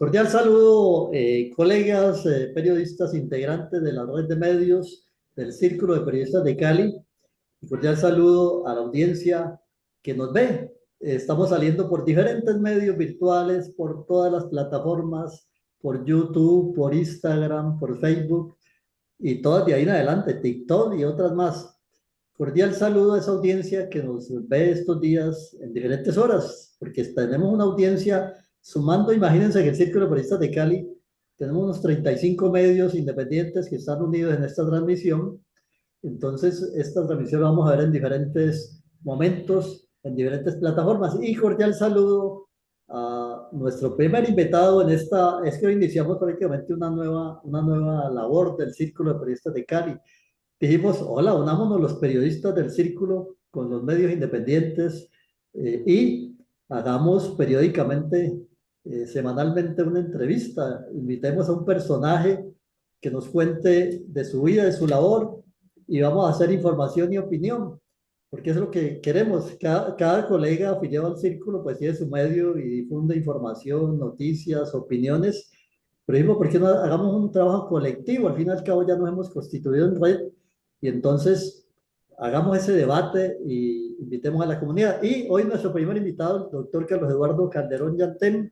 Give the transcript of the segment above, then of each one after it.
Cordial saludo, colegas, periodistas integrantes de la red de medios del Círculo de Periodistas de Cali. Y cordial saludo a la audiencia que nos ve. Estamos saliendo por diferentes medios virtuales, por todas las plataformas, por YouTube, por Instagram, por Facebook y todas de ahí en adelante, TikTok y otras más. Cordial saludo a esa audiencia que nos ve estos días en diferentes horas, porque tenemos una audiencia sumando, imagínense que el Círculo de Periodistas de Cali tenemos unos 35 medios independientes que están unidos en esta transmisión. Entonces, esta transmisión la vamos a ver en diferentes momentos, en diferentes plataformas. Y cordial saludo a nuestro primer invitado en esta, es que hoy iniciamos prácticamente una nueva labor del Círculo de Periodistas de Cali. Dijimos, hola, unámonos los periodistas del círculo con los medios independientes y hagamos periódicamente, semanalmente una entrevista. Invitemos a un personaje que nos cuente de su vida, de su labor y vamos a hacer información y opinión, porque es lo que queremos. Cada colega afiliado al círculo pues tiene su medio y difunde información, noticias, opiniones. Pero dijimos, ¿por qué no hagamos un trabajo colectivo? Al fin y al cabo ya nos hemos constituido en red y entonces hagamos ese debate y invitemos a la comunidad. Y hoy nuestro primer invitado, el doctor Carlos Eduardo Calderón Yantén,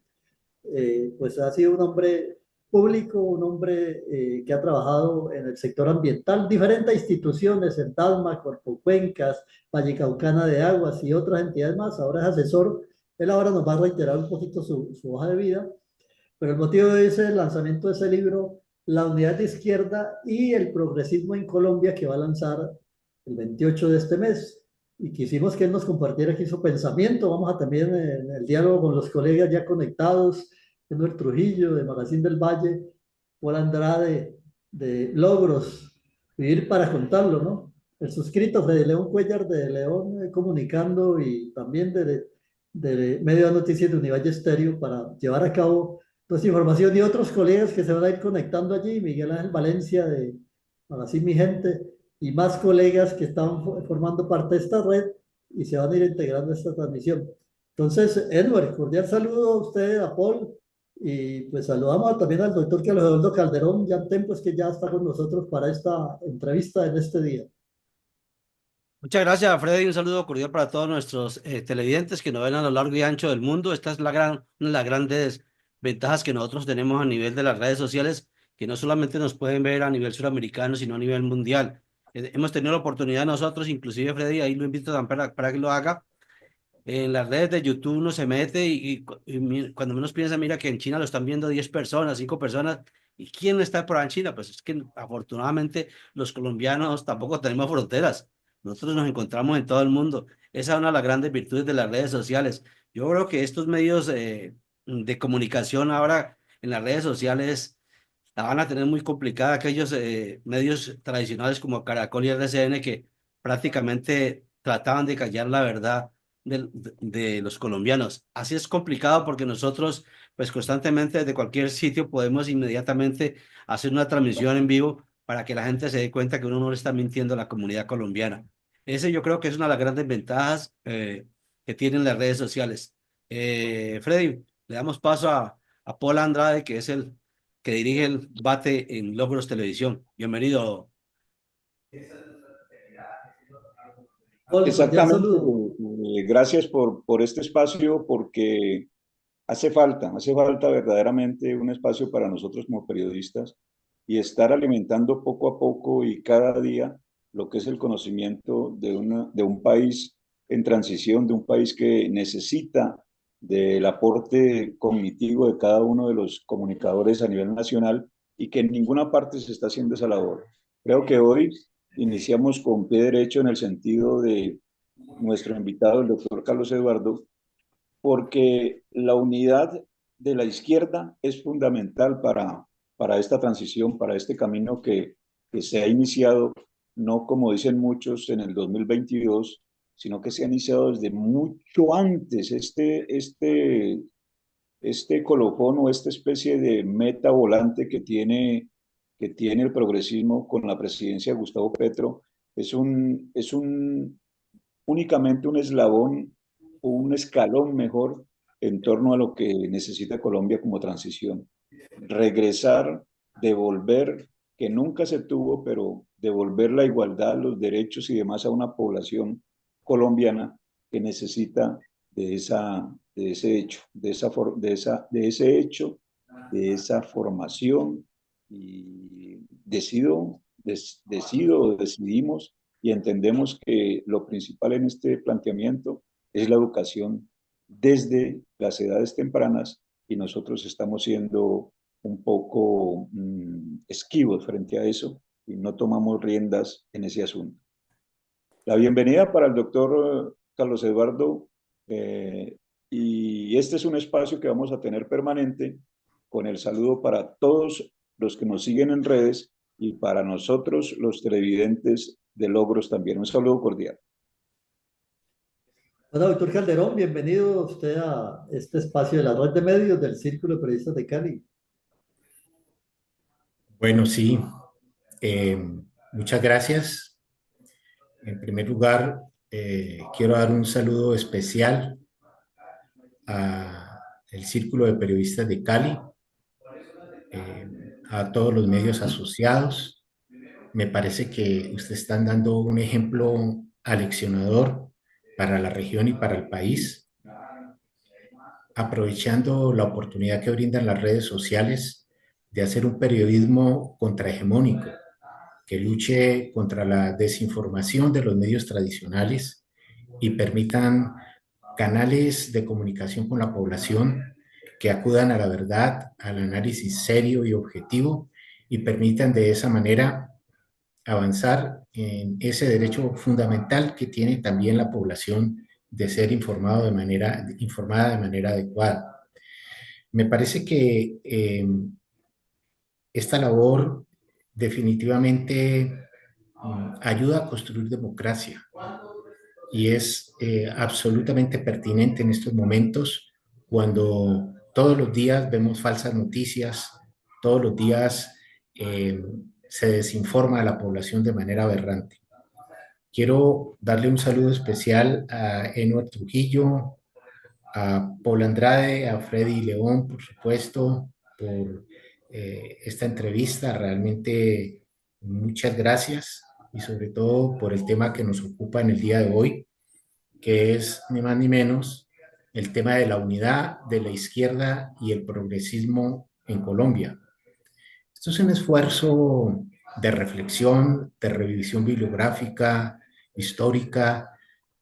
pues ha sido un hombre público, un hombre que ha trabajado en el sector ambiental, diferentes instituciones, en Talma, Corpocuencas, Vallecaucana de Aguas y otras entidades más. Ahora es asesor. Él ahora nos va a reiterar un poquito su hoja de vida, pero el motivo de ese lanzamiento de ese libro, La Unidad de Izquierda y el Progresismo en Colombia, que va a lanzar el 28 de este mes. Y quisimos que él nos compartiera aquí su pensamiento. Vamos a también en el diálogo con los colegas ya conectados, Edward Trujillo, de Magazine del Valle, Paul Andrade, de Logros, Vivir para Contarlo, ¿no? El suscrito Fede León Cuellar de León Comunicando y también de Medio de Noticias de Univalle Estéreo para llevar a cabo pues información y otros colegas que se van a ir conectando allí, Miguel Ángel Valencia de Magazine Mi Gente y más colegas que están formando parte de esta red y se van a ir integrando a esta transmisión. Entonces, Edward, cordial saludo a usted, a Paul, y pues saludamos también al doctor Carlos Eduardo Calderón Yantén, pues que ya está con nosotros para esta entrevista en este día. Muchas gracias, Freddy. Un saludo cordial para todos nuestros televidentes que nos ven a lo largo y ancho del mundo. Esta es una de las grandes ventajas que nosotros tenemos a nivel de las redes sociales, que no solamente nos pueden ver a nivel suramericano, sino a nivel mundial. Hemos tenido la oportunidad nosotros, inclusive Freddy, ahí lo invito también para que lo haga. En las redes de YouTube uno se mete cuando menos piensa, mira que en China lo están viendo 10 personas, 5 personas. ¿Y quién está por ahí en China? Pues es que afortunadamente los colombianos tampoco tenemos fronteras. Nosotros nos encontramos en todo el mundo. Esa es una de las grandes virtudes de las redes sociales. Yo creo que estos medios de comunicación ahora en las redes sociales la van a tener muy complicada. Aquellos medios tradicionales como Caracol y RCN que prácticamente trataban de callar la verdad de los colombianos. Así es complicado porque nosotros, pues constantemente desde cualquier sitio podemos inmediatamente hacer una transmisión en vivo para que la gente se dé cuenta que uno no le está mintiendo a la comunidad colombiana. Ese yo creo que es una de las grandes ventajas que tienen las redes sociales. Freddy, le damos paso a Paul Andrade, que es el que dirige el Bate en Logros Televisión. Bienvenido. Paul, cordial Exactamente, saludo. gracias por este espacio, porque hace falta verdaderamente un espacio para nosotros como periodistas y estar alimentando poco a poco y cada día lo que es el conocimiento de un país en transición, de un país que necesita del aporte cognitivo de cada uno de los comunicadores a nivel nacional y que en ninguna parte se está haciendo esa labor. Creo que hoy iniciamos con pie derecho en el sentido de nuestro invitado, el doctor Carlos Eduardo, porque la unidad de la izquierda es fundamental para esta transición, para este camino que se ha iniciado, no como dicen muchos en el 2022, sino que se ha iniciado desde mucho antes. Este colofón o esta especie de meta volante que tiene el progresismo con la presidencia de Gustavo Petro es únicamente un eslabón o un escalón mejor en torno a lo que necesita Colombia como transición. Regresar, devolver, que nunca se tuvo, pero devolver la igualdad, los derechos y demás a una población colombiana que necesita de ese hecho, de esa formación. Y decidimos y entendemos que lo principal en este planteamiento es la educación desde las edades tempranas, y nosotros estamos siendo un poco esquivos frente a eso y no tomamos riendas en ese asunto. La bienvenida para el doctor Carlos Eduardo, y este es un espacio que vamos a tener permanente, con el saludo para todos los que nos siguen en redes y para nosotros los televidentes de Logros también. Un saludo cordial. Bueno, doctor Calderón, bienvenido usted a este espacio de la red de medios del Círculo de Periodistas de Cali. Bueno, sí, eh, muchas gracias. En primer lugar, quiero dar un saludo especial al Círculo de Periodistas de Cali, a todos los medios asociados. Me parece que ustedes están dando un ejemplo aleccionador para la región y para el país, aprovechando la oportunidad que brindan las redes sociales de hacer un periodismo contrahegemónico, que luche contra la desinformación de los medios tradicionales y permitan canales de comunicación con la población que acudan a la verdad, al análisis serio y objetivo, y permitan de esa manera avanzar en ese derecho fundamental que tiene también la población de ser informada de manera adecuada. Me parece que esta labor definitivamente ayuda a construir democracia y es absolutamente pertinente en estos momentos, cuando todos los días vemos falsas noticias, todos los días se desinforma a la población de manera aberrante. Quiero darle un saludo especial a Enuar Trujillo, a Paul Andrade, a Freddy León, por supuesto, por esta entrevista. Realmente muchas gracias, y sobre todo por el tema que nos ocupa en el día de hoy, que es ni más ni menos el tema de la unidad de la izquierda y el progresismo en Colombia. Esto es un esfuerzo de reflexión, de revisión bibliográfica, histórica,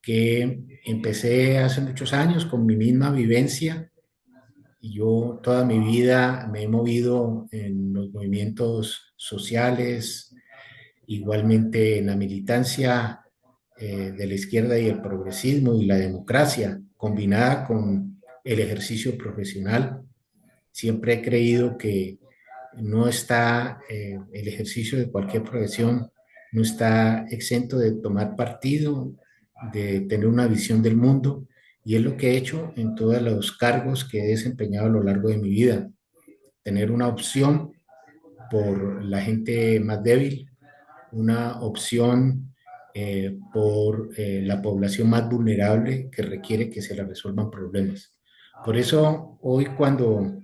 que empecé hace muchos años con mi misma vivencia. Y yo toda mi vida me he movido en los movimientos sociales, igualmente en la militancia de la izquierda y el progresismo y la democracia, combinada con el ejercicio profesional. Siempre he creído que no está, el ejercicio de cualquier profesión no está exento de tomar partido, de tener una visión del mundo, y es lo que he hecho en todos los cargos que he desempeñado a lo largo de mi vida. Tener una opción por la gente más débil, una opción por la población más vulnerable que requiere que se le resuelvan problemas. Por eso hoy, cuando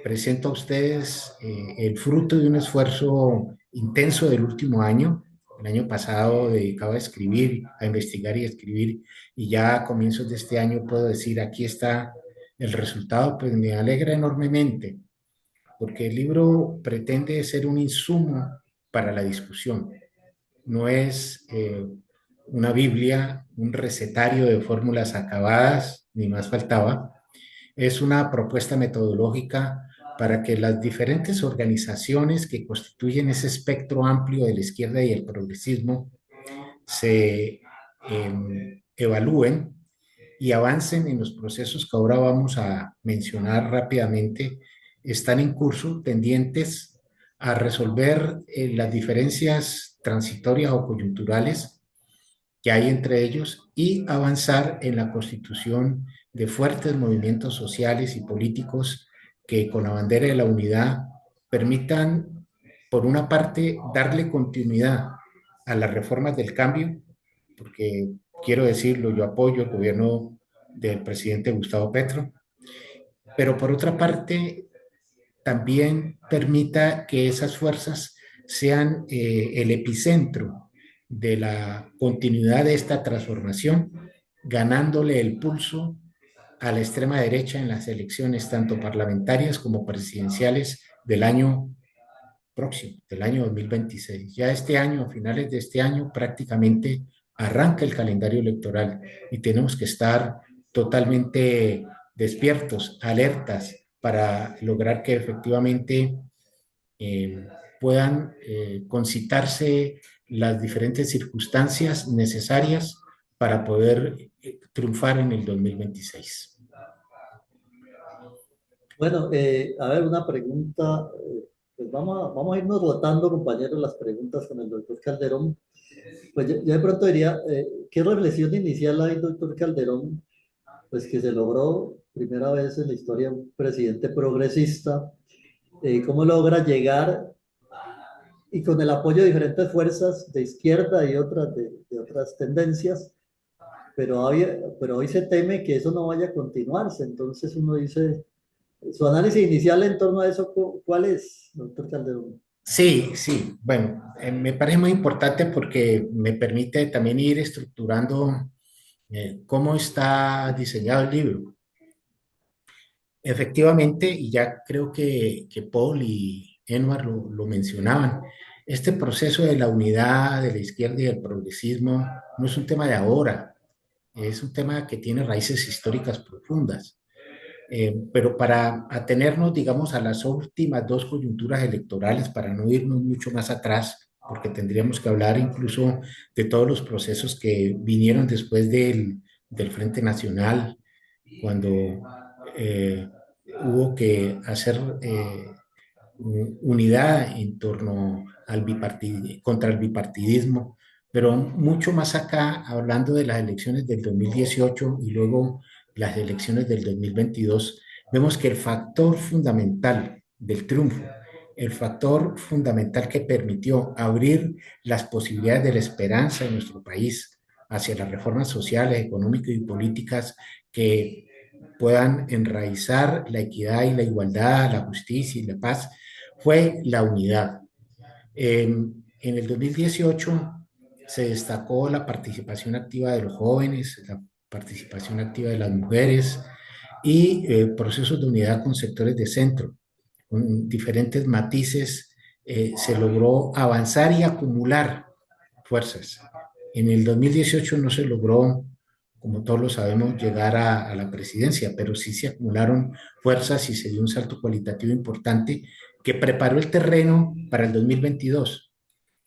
presento a ustedes el fruto de un esfuerzo intenso del último año. El año pasado dedicado a escribir, a investigar y a escribir, y ya a comienzos de este año puedo decir, aquí está el resultado. Pues me alegra enormemente, porque el libro pretende ser un insumo para la discusión. No es una Biblia, un recetario de fórmulas acabadas, ni más faltaba. Es una propuesta metodológica para que las diferentes organizaciones que constituyen ese espectro amplio de la izquierda y el progresismo se evalúen y avancen en los procesos que ahora vamos a mencionar rápidamente. Están en curso, tendientes a resolver las diferencias transitorias o coyunturales que hay entre ellos, y avanzar en la constitución de fuertes movimientos sociales y políticos que, con la bandera de la unidad, permitan, por una parte, darle continuidad a las reformas del cambio, porque quiero decirlo, yo apoyo el gobierno del presidente Gustavo Petro, pero por otra parte también permita que esas fuerzas sean el epicentro de la continuidad de esta transformación, ganándole el pulso a la extrema derecha en las elecciones tanto parlamentarias como presidenciales del año próximo, del año 2026. Ya este año, a finales de este año, prácticamente arranca el calendario electoral y tenemos que estar totalmente despiertos, alertas, para lograr que efectivamente puedan concitarse las diferentes circunstancias necesarias para poder triunfar en el 2026. Bueno, a ver, una pregunta. Pues vamos a irnos rotando, compañeros, las preguntas con el doctor Calderón. Pues yo de pronto diría, ¿qué reflexión inicial hay, doctor Calderón? Pues que se logró primera vez en la historia un presidente progresista. ¿Cómo logra llegar y con el apoyo de diferentes fuerzas de izquierda y otras de otras tendencias? Pero hoy se teme que eso no vaya a continuarse. Entonces uno dice, su análisis inicial en torno a eso, ¿cuál es, doctor Calderón? Sí, sí, bueno, me parece muy importante porque me permite también ir estructurando cómo está diseñado el libro. Efectivamente, y ya creo que Paul y Enwar lo mencionaban, este proceso de la unidad de la izquierda y del progresismo no es un tema de ahora, es un tema que tiene raíces históricas profundas. Pero para atenernos, digamos, a las últimas dos coyunturas electorales, para no irnos mucho más atrás, porque tendríamos que hablar incluso de todos los procesos que vinieron después del Frente Nacional, cuando hubo que hacer unidad en torno al contra el bipartidismo, pero mucho más acá, hablando de las elecciones del 2018 y luego las elecciones del 2022, vemos que el factor fundamental del triunfo, el factor fundamental que permitió abrir las posibilidades de la esperanza en nuestro país hacia las reformas sociales, económicas y políticas que puedan enraizar la equidad y la igualdad, la justicia y la paz, fue la unidad. En el 2018 se destacó la participación activa de los jóvenes, la participación activa de las mujeres y procesos de unidad con sectores de centro. Con diferentes matices se logró avanzar y acumular fuerzas. En el 2018 no se logró, como todos lo sabemos, llegar a la presidencia, pero sí se acumularon fuerzas y se dio un salto cualitativo importante que preparó el terreno para el 2022.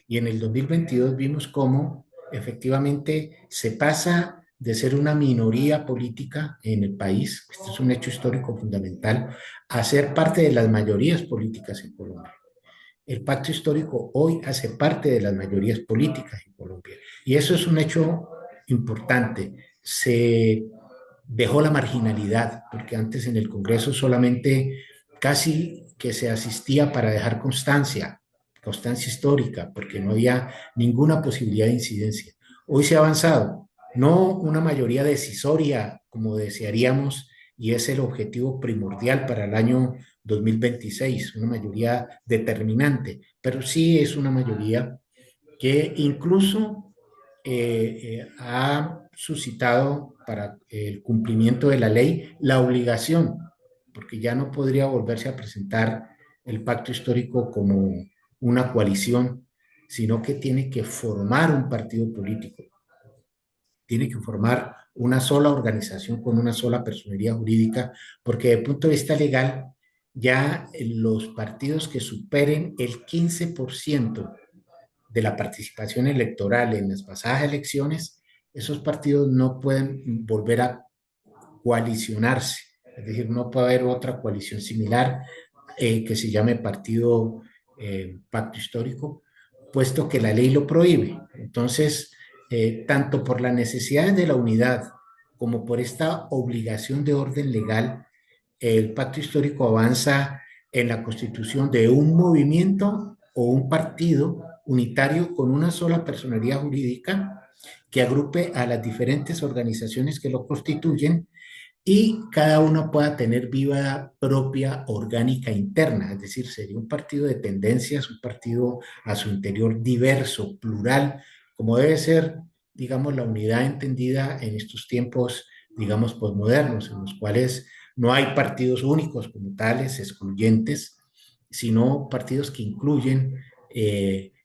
Y en el 2022 vimos cómo efectivamente se pasa de ser una minoría política en el país, este es un hecho histórico fundamental, a ser parte de las mayorías políticas en Colombia. El pacto histórico hoy hace parte de las mayorías políticas en Colombia. Y eso es un hecho importante. Se dejó la marginalidad, porque antes en el Congreso solamente casi que se asistía para dejar constancia histórica, porque no había ninguna posibilidad de incidencia. Hoy se ha avanzado, no una mayoría decisoria como desearíamos, y es el objetivo primordial para el año 2026, una mayoría determinante, pero sí es una mayoría que incluso ha suscitado para el cumplimiento de la ley la obligación, porque ya no podría volverse a presentar el pacto histórico como una coalición, sino que tiene que formar un partido político, tiene que formar una sola organización con una sola personería jurídica, porque desde el punto de vista legal, ya los partidos que superen el 15% de la participación electoral en las pasadas elecciones, esos partidos no pueden volver a coalicionarse, es decir, no puede haber otra coalición similar que se llame partido pacto histórico, puesto que la ley lo prohíbe. Entonces, tanto por las necesidades de la unidad como por esta obligación de orden legal, el pacto histórico avanza en la constitución de un movimiento o un partido unitario con una sola personería jurídica que agrupe a las diferentes organizaciones que lo constituyen y cada uno pueda tener vida propia, orgánica, interna, es decir, sería un partido de tendencias, un partido a su interior diverso, plural, como debe ser, digamos, la unidad entendida en estos tiempos, digamos, posmodernos, en los cuales no hay partidos únicos como tales, excluyentes, sino partidos que incluyen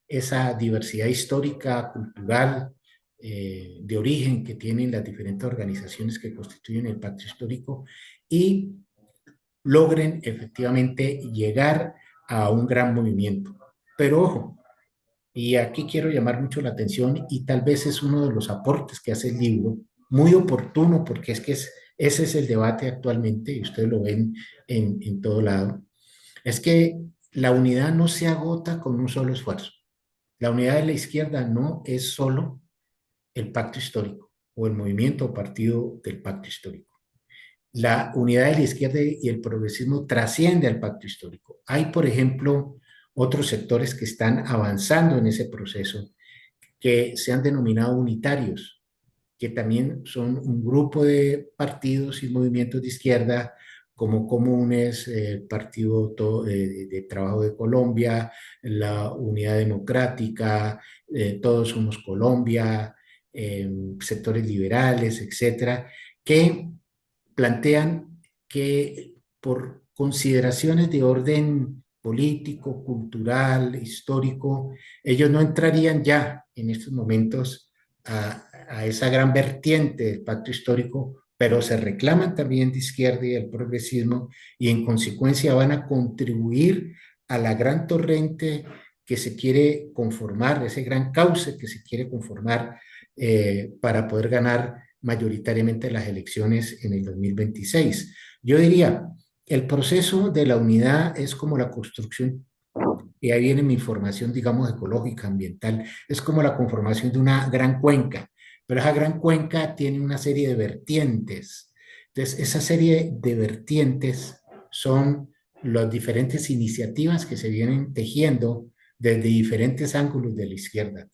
esa diversidad histórica, cultural, de origen que tienen las diferentes organizaciones que constituyen el pacto histórico y logren efectivamente llegar a un gran movimiento. Pero ojo, y aquí quiero llamar mucho la atención y tal vez es uno de los aportes que hace el libro, muy oportuno porque ese es el debate actualmente y ustedes lo ven en todo lado, es que la unidad no se agota con un solo esfuerzo. La unidad de la izquierda no es solo el pacto histórico o el movimiento o partido del pacto histórico. La unidad de la izquierda y el progresismo trasciende al pacto histórico. Hay, por ejemplo, otros sectores que están avanzando en ese proceso que se han denominado unitarios, que también son un grupo de partidos y movimientos de izquierda como Comunes, el Partido de Trabajo de Colombia, la Unidad Democrática, Todos Somos Colombia, sectores liberales, etcétera, que plantean que por consideraciones de orden político, cultural, histórico, ellos no entrarían ya en estos momentos a esa gran vertiente del pacto histórico, pero se reclaman también de izquierda y del progresismo y en consecuencia van a contribuir a la gran torrente que se quiere conformar, ese gran cauce que se quiere conformar para poder ganar mayoritariamente las elecciones en el 2026. Yo diría, el proceso de la unidad es como la construcción, y ahí viene mi información, digamos, ecológica, ambiental, es como la conformación de una gran cuenca, pero esa gran cuenca tiene una serie de vertientes. Entonces, esa serie de vertientes son las diferentes iniciativas que se vienen tejiendo desde diferentes ángulos de la izquierda.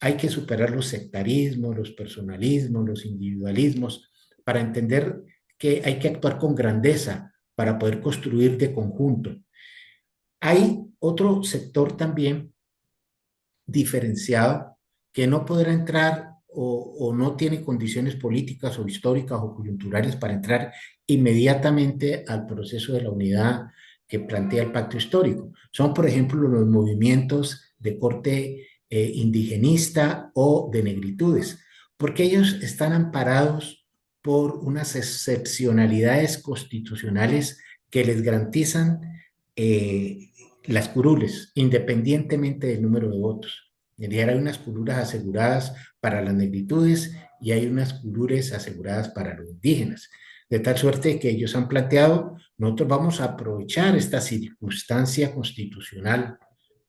Hay que superar los sectarismos, los personalismos, los individualismos, para entender que hay que actuar con grandeza para poder construir de conjunto. Hay otro sector también diferenciado que no podrá entrar o no tiene condiciones políticas o históricas o coyunturales para entrar inmediatamente al proceso de la unidad que plantea el pacto histórico. Son, por ejemplo, los movimientos de corte indigenista o de negritudes, porque ellos están amparados por unas excepcionalidades constitucionales que les garantizan las curules, independientemente del número de votos. Hay unas curules aseguradas para las negritudes y hay unas curules aseguradas para los indígenas. De tal suerte que ellos han planteado, nosotros vamos a aprovechar esta circunstancia constitucional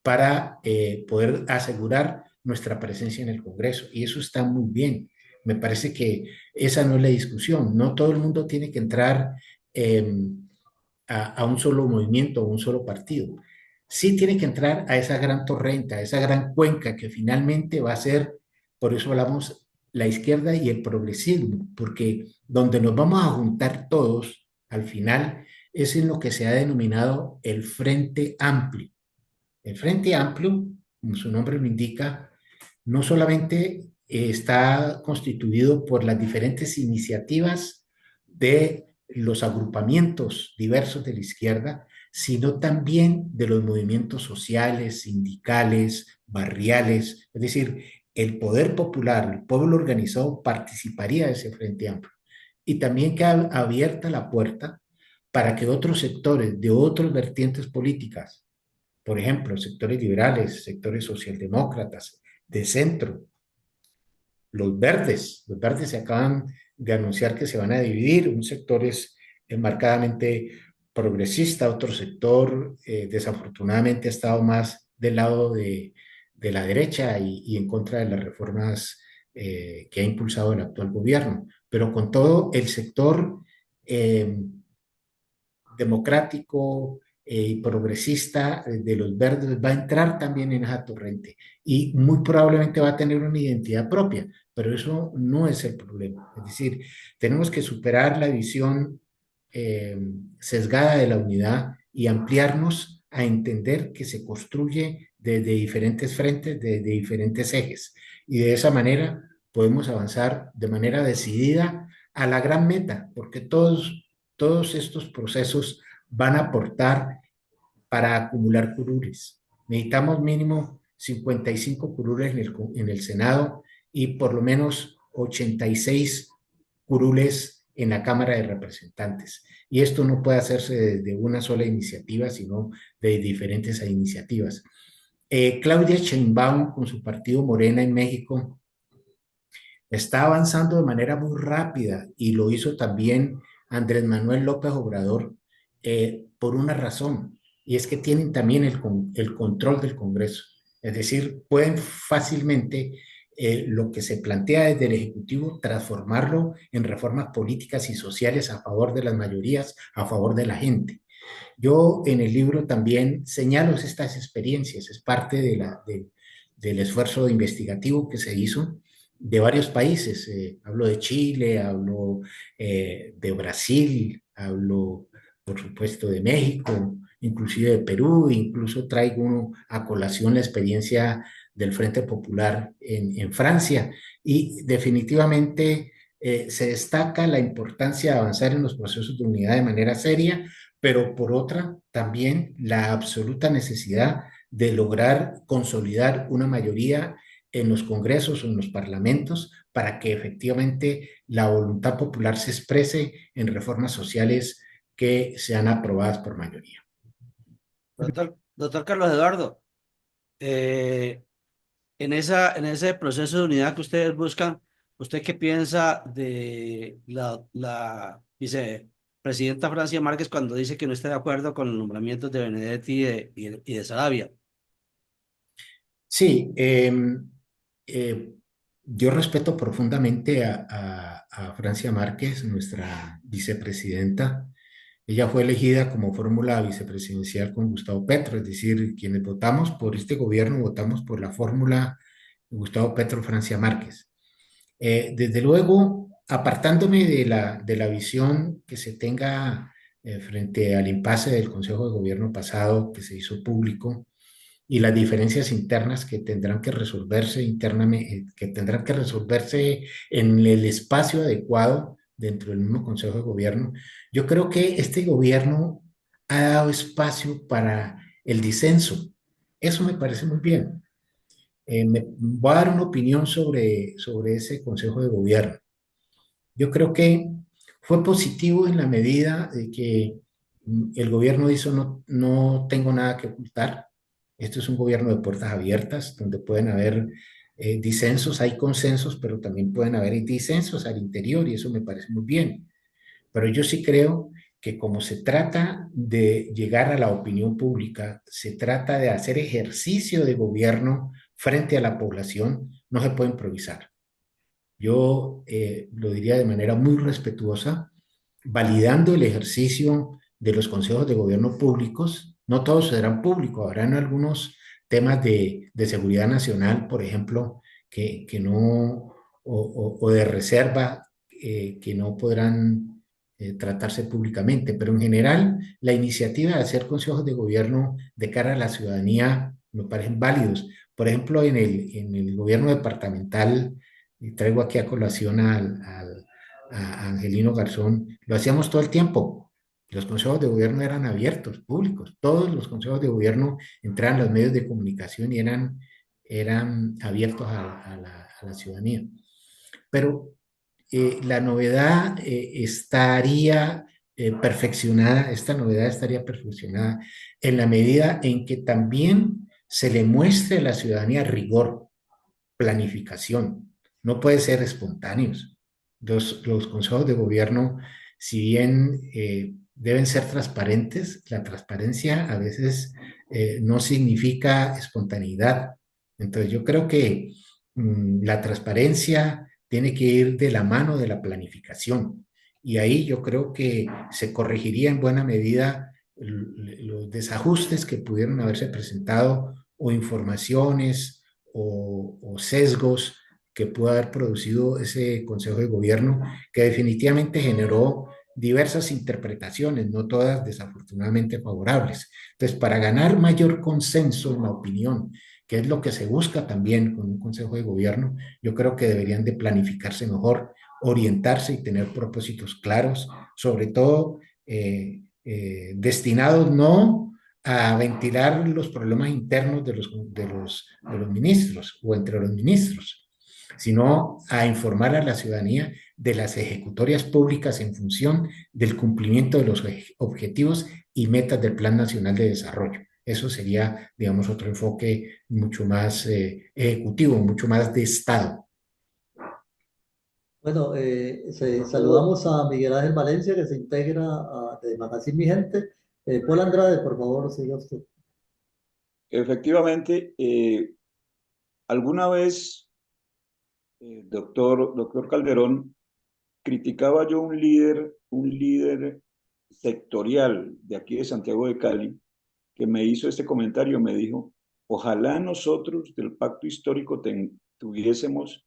para poder asegurar nuestra presencia en el Congreso. Y eso está muy bien. Me parece que esa no es la discusión. No todo el mundo tiene que entrar a un solo movimiento o un solo partido. Sí tiene que entrar a esa gran torrente, a esa gran cuenca que finalmente va a ser, por eso hablamos, la izquierda y el progresismo, porque donde nos vamos a juntar todos, al final, es en lo que se ha denominado el Frente Amplio. El Frente Amplio, como su nombre lo indica, no solamente está constituido por las diferentes iniciativas de los agrupamientos diversos de la izquierda, sino también de los movimientos sociales, sindicales, barriales, es decir, el poder popular, el pueblo organizado participaría de ese Frente Amplio. Y también queda abierta la puerta para que otros sectores de otras vertientes políticas, por ejemplo, sectores liberales, sectores socialdemócratas, de centro, los verdes se acaban de anunciar que se van a dividir, un sector es marcadamente progresista, otro sector desafortunadamente ha estado más del lado de la derecha y en contra de las reformas que ha impulsado el actual gobierno. Pero con todo, el sector democrático y progresista de los verdes va a entrar también en esa torrente y muy probablemente va a tener una identidad propia, pero eso no es el problema. Es decir, tenemos que superar la visión sesgada de la unidad y ampliarnos a entender que se construye desde diferentes frentes, desde diferentes ejes. Y de esa manera podemos avanzar de manera decidida a la gran meta, porque todos estos procesos van a aportar para acumular curules. Necesitamos mínimo 55 curules en el Senado y por lo menos 86 curules en la Cámara de Representantes. Y esto no puede hacerse desde una sola iniciativa, sino de diferentes iniciativas. Claudia Sheinbaum, con su partido Morena en México, está avanzando de manera muy rápida y lo hizo también Andrés Manuel López Obrador por una razón, y es que tienen también el control del Congreso. Es decir, pueden fácilmente lo que se plantea desde el Ejecutivo, transformarlo en reformas políticas y sociales a favor de las mayorías, a favor de la gente. Yo en el libro también señalo estas experiencias, es parte del esfuerzo investigativo que se hizo de varios países. Hablo de Chile, hablo de Brasil, hablo, por supuesto, de México, inclusive de Perú, incluso traigo a colación la experiencia del Frente Popular en Francia. Y definitivamente se destaca la importancia de avanzar en los procesos de unidad de manera seria, pero por otra, también la absoluta necesidad de lograr consolidar una mayoría en los congresos o en los parlamentos para que efectivamente la voluntad popular se exprese en reformas sociales que sean aprobadas por mayoría. Doctor Carlos Eduardo, eh, en ese proceso de unidad que ustedes buscan, ¿usted qué piensa de la vicepresidenta Francia Márquez cuando dice que no está de acuerdo con los nombramientos de Benedetti y de Sarabia? Sí, eh, yo respeto profundamente a Francia Márquez, nuestra vicepresidenta. Ella fue elegida como fórmula vicepresidencial con Gustavo Petro, es decir, quienes votamos por este gobierno votamos por la fórmula Gustavo Petro Francia Márquez. Desde luego, apartándome de la visión que se tenga frente al impasse del Consejo de Gobierno pasado que se hizo público y las diferencias internas que tendrán que resolverse internamente, que tendrán que resolverse en el espacio adecuado dentro del mismo Consejo de Gobierno. Yo creo que este gobierno ha dado espacio para el disenso. Eso me parece muy bien. Voy a dar una opinión sobre ese Consejo de Gobierno. Yo creo que fue positivo en la medida de que el gobierno hizo no tengo nada que ocultar. Esto es un gobierno de puertas abiertas, donde pueden haber disensos, hay consensos, pero también pueden haber disensos al interior y eso me parece muy bien. Pero yo sí creo que como se trata de llegar a la opinión pública, se trata de hacer ejercicio de gobierno frente a la población, no se puede improvisar. Yo lo diría de manera muy respetuosa, validando el ejercicio de los consejos de gobierno públicos. No todos serán públicos, habrán algunos temas de seguridad nacional, por ejemplo, que no, o de reserva, que no podrán tratarse públicamente, pero en general la iniciativa de hacer consejos de gobierno de cara a la ciudadanía me parecen válidos. Por ejemplo, en el gobierno departamental, y traigo aquí a colación a Angelino Garzón, lo hacíamos todo el tiempo. Los consejos de gobierno eran abiertos, públicos. Todos los consejos de gobierno entraban a los medios de comunicación y eran abiertos a la ciudadanía. Pero la novedad estaría perfeccionada, esta novedad estaría perfeccionada en la medida en que también se le muestre a la ciudadanía rigor, planificación. No puede ser espontáneos. Los consejos de gobierno, si bien deben ser transparentes, la transparencia a veces no significa espontaneidad. Entonces yo creo que la transparencia tiene que ir de la mano de la planificación. Y ahí yo creo que se corregiría en buena medida los desajustes que pudieron haberse presentado o informaciones o sesgos que pudo haber producido ese Consejo de Gobierno, que definitivamente generó diversas interpretaciones, no todas desafortunadamente favorables. Entonces, para ganar mayor consenso en la opinión, que es lo que se busca también con un Consejo de Gobierno, yo creo que deberían de planificarse mejor, orientarse y tener propósitos claros, sobre todo destinados no a ventilar los problemas internos de los ministros o entre los ministros, sino a informar a la ciudadanía de las ejecutorias públicas en función del cumplimiento de los objetivos y metas del Plan Nacional de Desarrollo. Eso sería, digamos, otro enfoque mucho más ejecutivo, mucho más de Estado. Bueno, saludamos a Miguel Ángel Valencia, que se integra de Magazine Mi Gente. Paul Andrade, por favor, siga usted. Efectivamente, alguna vez, doctor Calderón, criticaba yo un líder sectorial de aquí de Santiago de Cali, que me hizo este comentario, me dijo, ojalá nosotros del pacto histórico tuviésemos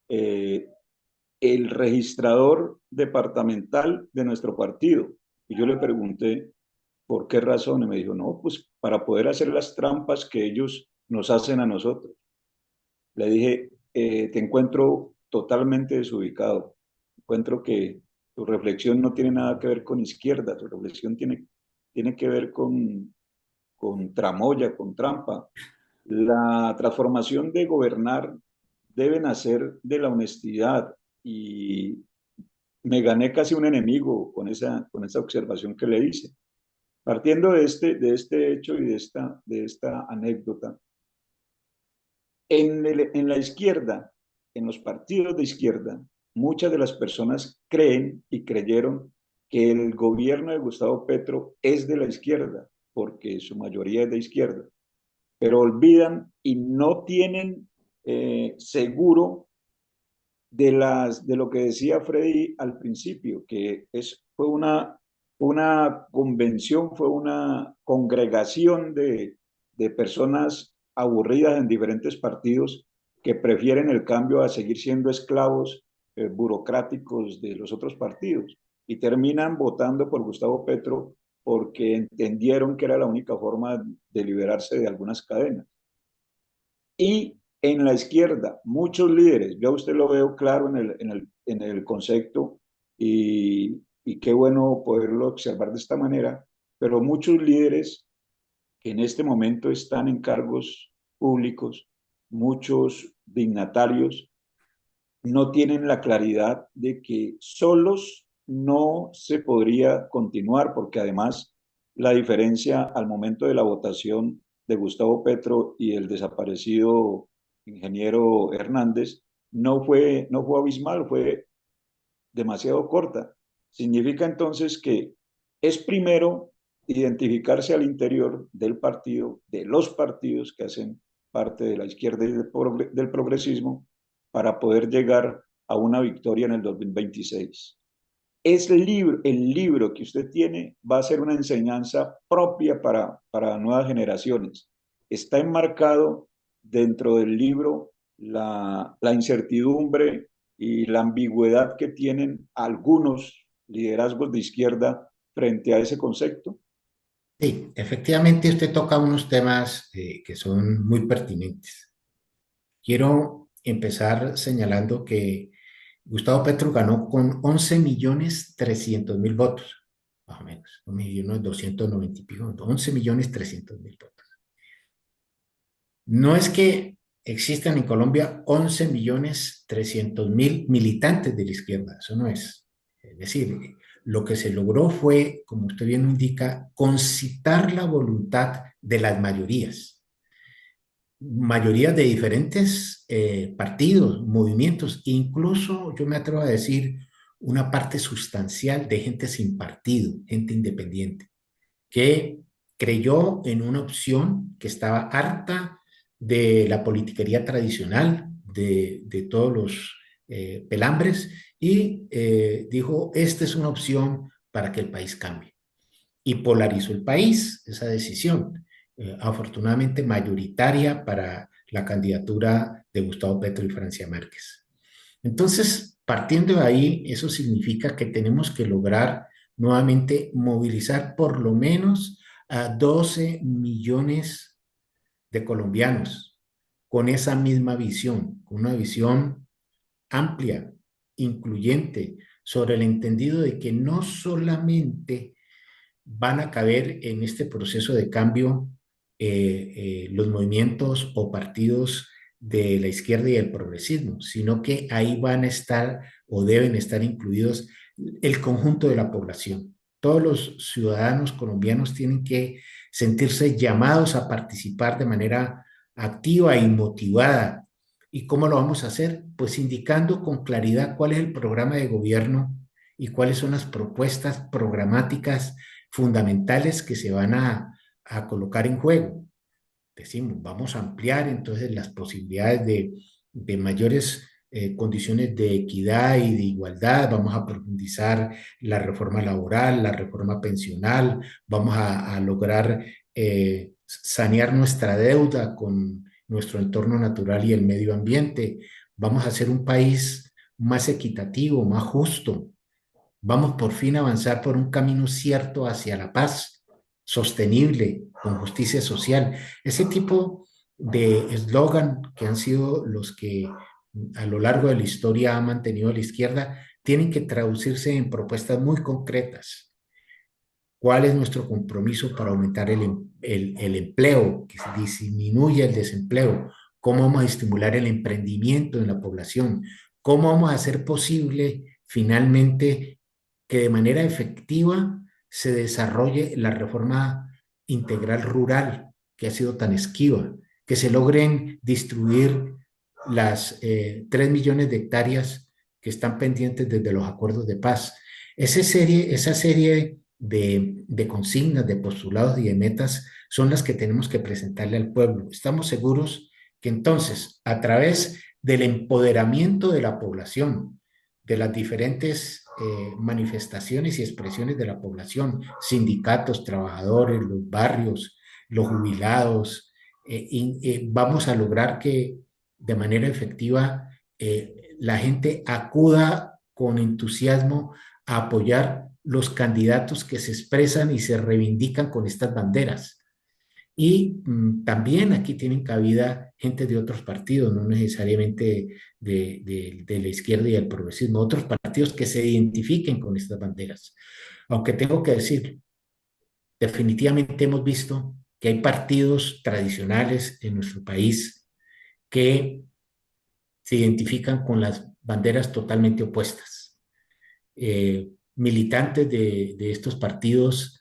el registrador departamental de nuestro partido. Y yo le pregunté, ¿por qué razón? Y me dijo, no, pues para poder hacer las trampas que ellos nos hacen a nosotros. Le dije, te encuentro totalmente desubicado. Encuentro que tu reflexión no tiene nada que ver con izquierda, tu reflexión tiene que ver con tramoya, con trampa. La transformación de gobernar debe nacer de la honestidad y me gané casi un enemigo con esa observación que le hice. Partiendo de este hecho y de esta anécdota, en la izquierda, en los partidos de izquierda, muchas de las personas creen y creyeron que el gobierno de Gustavo Petro es de la izquierda, porque su mayoría es de izquierda, pero olvidan y no tienen seguro de lo que decía Freddy al principio, que fue una convención, fue una congregación de personas aburridas en diferentes partidos que prefieren el cambio a seguir siendo esclavos burocráticos de los otros partidos y terminan votando por Gustavo Petro porque entendieron que era la única forma de liberarse de algunas cadenas. Y en la izquierda, muchos líderes, yo a usted lo veo claro en el concepto y qué bueno poderlo observar de esta manera, pero muchos líderes que en este momento están en cargos públicos, muchos dignatarios, no tienen la claridad de que solos no se podría continuar, porque además la diferencia al momento de la votación de Gustavo Petro y el desaparecido ingeniero Hernández no fue abismal, fue demasiado corta. Significa entonces que es primero identificarse al interior del partido, de los partidos que hacen parte de la izquierda y del progresismo, para poder llegar a una victoria en el 2026. El libro que usted tiene va a ser una enseñanza propia para nuevas generaciones. Está enmarcado dentro del libro la incertidumbre y la ambigüedad que tienen algunos liderazgos de izquierda frente a ese concepto. Sí, efectivamente usted toca unos temas que son muy pertinentes. Quiero empezar señalando que Gustavo Petro ganó con 11.300.000 votos, más o menos, 1.290.000 y pico, 11.300.000 votos. No es que existan en Colombia 11.300.000 militantes de la izquierda, eso no es. Es decir, lo que se logró fue, como usted bien indica, concitar la voluntad de las mayorías de diferentes partidos, movimientos, incluso yo me atrevo a decir una parte sustancial de gente sin partido, gente independiente, que creyó en una opción que estaba harta de la politiquería tradicional, de todos los pelambres, y dijo, esta es una opción para que el país cambie. Y polarizó el país, esa decisión, afortunadamente mayoritaria para la candidatura de Gustavo Petro y Francia Márquez. Entonces, partiendo de ahí, eso significa que tenemos que lograr nuevamente movilizar por lo menos a 12 millones de colombianos con esa misma visión, con una visión amplia, incluyente, sobre el entendido de que no solamente van a caber en este proceso de cambio los movimientos o partidos de la izquierda y el progresismo, sino que ahí van a estar o deben estar incluidos el conjunto de la población. Todos los ciudadanos colombianos tienen que sentirse llamados a participar de manera activa y motivada. ¿Y cómo lo vamos a hacer? Pues indicando con claridad cuál es el programa de gobierno y cuáles son las propuestas programáticas fundamentales que se van a colocar en juego. Decimos, vamos a ampliar entonces las posibilidades de mayores condiciones de equidad y de igualdad, vamos a profundizar la reforma laboral, la reforma pensional, vamos a lograr sanear nuestra deuda con nuestro entorno natural y el medio ambiente, vamos a hacer un país más equitativo, más justo, vamos por fin a avanzar por un camino cierto hacia la paz, sostenible, con justicia social. Ese tipo de eslogan que han sido los que a lo largo de la historia ha mantenido la izquierda, tienen que traducirse en propuestas muy concretas. ¿Cuál es nuestro compromiso para aumentar el empleo, que se disminuya el desempleo? ¿Cómo vamos a estimular el emprendimiento en la población? ¿Cómo vamos a hacer posible finalmente que de manera efectiva se desarrolle la reforma integral rural que ha sido tan esquiva, que se logren distribuir las 3 millones de hectáreas que están pendientes desde los acuerdos de paz? Esa serie de consignas, de postulados y de metas son las que tenemos que presentarle al pueblo. Estamos seguros que entonces, a través del empoderamiento de la población, de las diferentes manifestaciones y expresiones de la población, sindicatos, trabajadores, los barrios, los jubilados, vamos a lograr que de manera efectiva la gente acuda con entusiasmo a apoyar los candidatos que se expresan y se reivindican con estas banderas. Y también aquí tienen cabida gente de otros partidos, no necesariamente de la izquierda y del progresismo, otros partidos que se identifiquen con estas banderas. Aunque tengo que decir, definitivamente hemos visto que hay partidos tradicionales en nuestro país que se identifican con las banderas totalmente opuestas. Militantes de estos partidos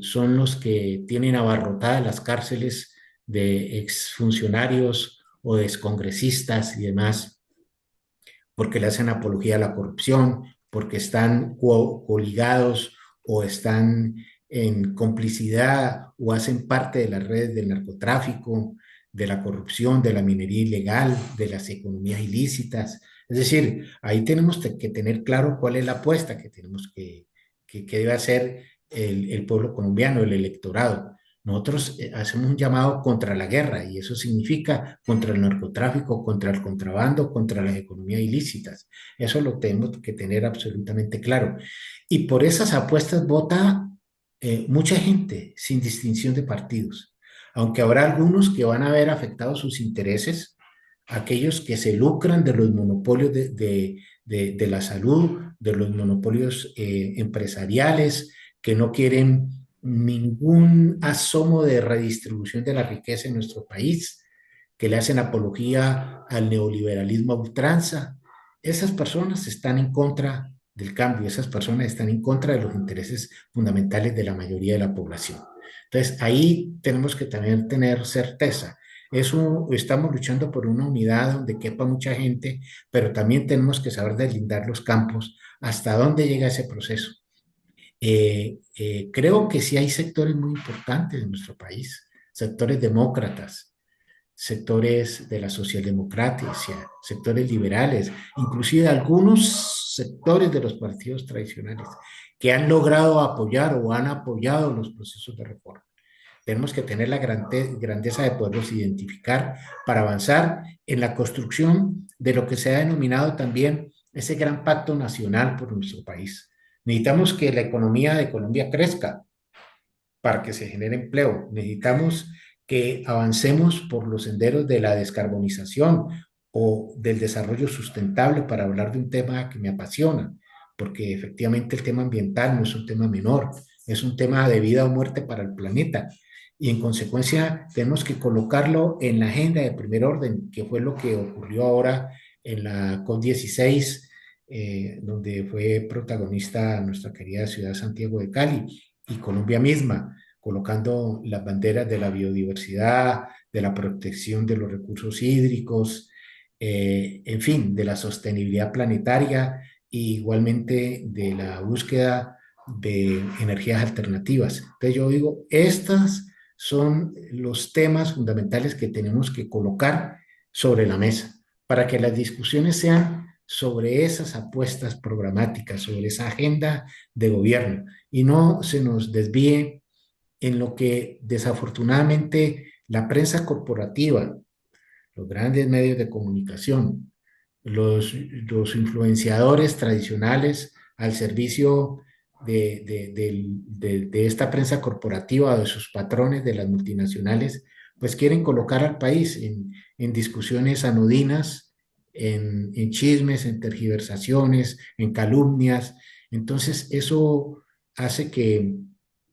son los que tienen abarrotadas las cárceles de exfuncionarios o de excongresistas y demás, porque le hacen apología a la corrupción, porque están coligados o están en complicidad o hacen parte de las redes del narcotráfico, de la corrupción, de la minería ilegal, de las economías ilícitas. Es decir, ahí tenemos que tener claro cuál es la apuesta que tenemos que debe hacer el pueblo colombiano, el electorado. Nosotros hacemos un llamado contra la guerra y eso significa contra el narcotráfico, contra el contrabando, contra las economías ilícitas. Eso lo tenemos que tener absolutamente claro. Y por esas apuestas vota mucha gente sin distinción de partidos, aunque habrá algunos que van a ver afectados sus intereses, aquellos que se lucran de los monopolios de la salud, de los monopolios empresariales, que no quieren ningún asomo de redistribución de la riqueza en nuestro país, que le hacen apología al neoliberalismo a ultranza. Esas personas están en contra del cambio, esas personas están en contra de los intereses fundamentales de la mayoría de la población. Entonces, ahí tenemos que también tener certeza. Estamos luchando por una unidad donde quepa mucha gente, pero también tenemos que saber deslindar los campos, hasta dónde llega ese proceso. Creo que sí hay sectores muy importantes en nuestro país, sectores demócratas, sectores de la socialdemocracia, sectores liberales, inclusive algunos sectores de los partidos tradicionales que han logrado apoyar o han apoyado los procesos de reforma. tenemos que tener la grandeza de poderlos identificar para avanzar en la construcción de lo que se ha denominado también ese gran pacto nacional por nuestro país. Necesitamos que la economía de Colombia crezca para que se genere empleo. Necesitamos que avancemos por los senderos de la descarbonización o del desarrollo sustentable, para hablar de un tema que me apasiona, porque efectivamente el tema ambiental no es un tema menor, es un tema de vida o muerte para el planeta. Y en consecuencia tenemos que colocarlo en la agenda de primer orden, que fue lo que ocurrió ahora en la COP16, donde fue protagonista nuestra querida ciudad Santiago de Cali y Colombia misma, colocando las banderas de la biodiversidad, de la protección de los recursos hídricos, en fin, de la sostenibilidad planetaria e igualmente de la búsqueda de energías alternativas. Entonces yo digo, estos son los temas fundamentales que tenemos que colocar sobre la mesa para que las discusiones sean sobre esas apuestas programáticas, sobre esa agenda de gobierno, y no se nos desvíe en lo que desafortunadamente la prensa corporativa, los grandes medios de comunicación, los influenciadores tradicionales al servicio de esta prensa corporativa o de sus patrones de las multinacionales, pues quieren colocar al país en discusiones anodinas, en chismes, en tergiversaciones, en calumnias. Entonces eso hace que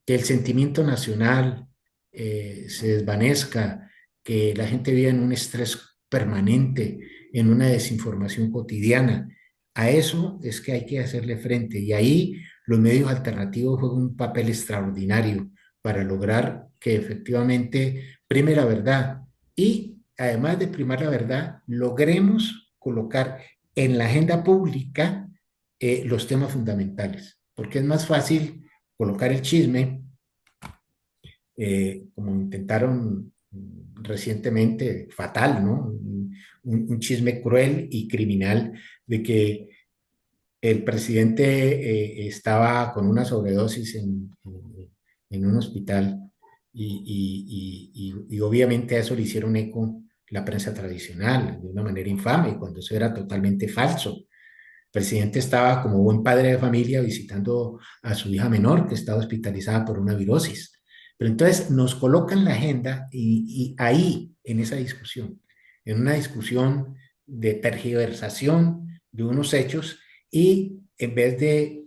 el sentimiento nacional se desvanezca, que la gente viva en un estrés permanente, en una desinformación cotidiana. A eso es que hay que hacerle frente, y ahí los medios alternativos juegan un papel extraordinario para lograr que efectivamente prime la verdad, y además de primar la verdad, logremos colocar en la agenda pública los temas fundamentales, porque es más fácil colocar el chisme, como intentaron recientemente, fatal, ¿no? Un chisme cruel y criminal de que el presidente estaba con una sobredosis en un hospital, y obviamente a eso le hicieron eco la prensa tradicional de una manera infame, cuando eso era totalmente falso. El presidente estaba como buen padre de familia visitando a su hija menor, que estaba hospitalizada por una virosis. Pero entonces nos colocan la agenda y ahí, en esa discusión, en una discusión de tergiversación de unos hechos, y en vez de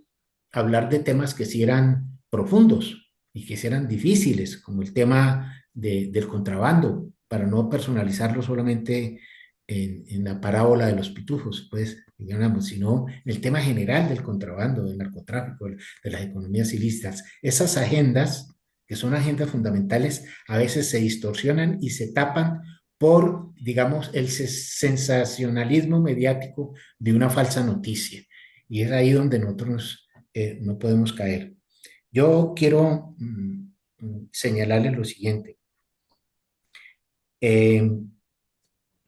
hablar de temas que sí eran profundos y que sí eran difíciles, como el tema del contrabando, para no personalizarlo solamente en la parábola de los pitufos, pues, digamos, sino el tema general del contrabando, del narcotráfico, de las economías ilícitas. Esas agendas, que son agendas fundamentales, a veces se distorsionan y se tapan por, digamos, el sensacionalismo mediático de una falsa noticia. Y es ahí donde nosotros no podemos caer. Yo quiero señalarles lo siguiente.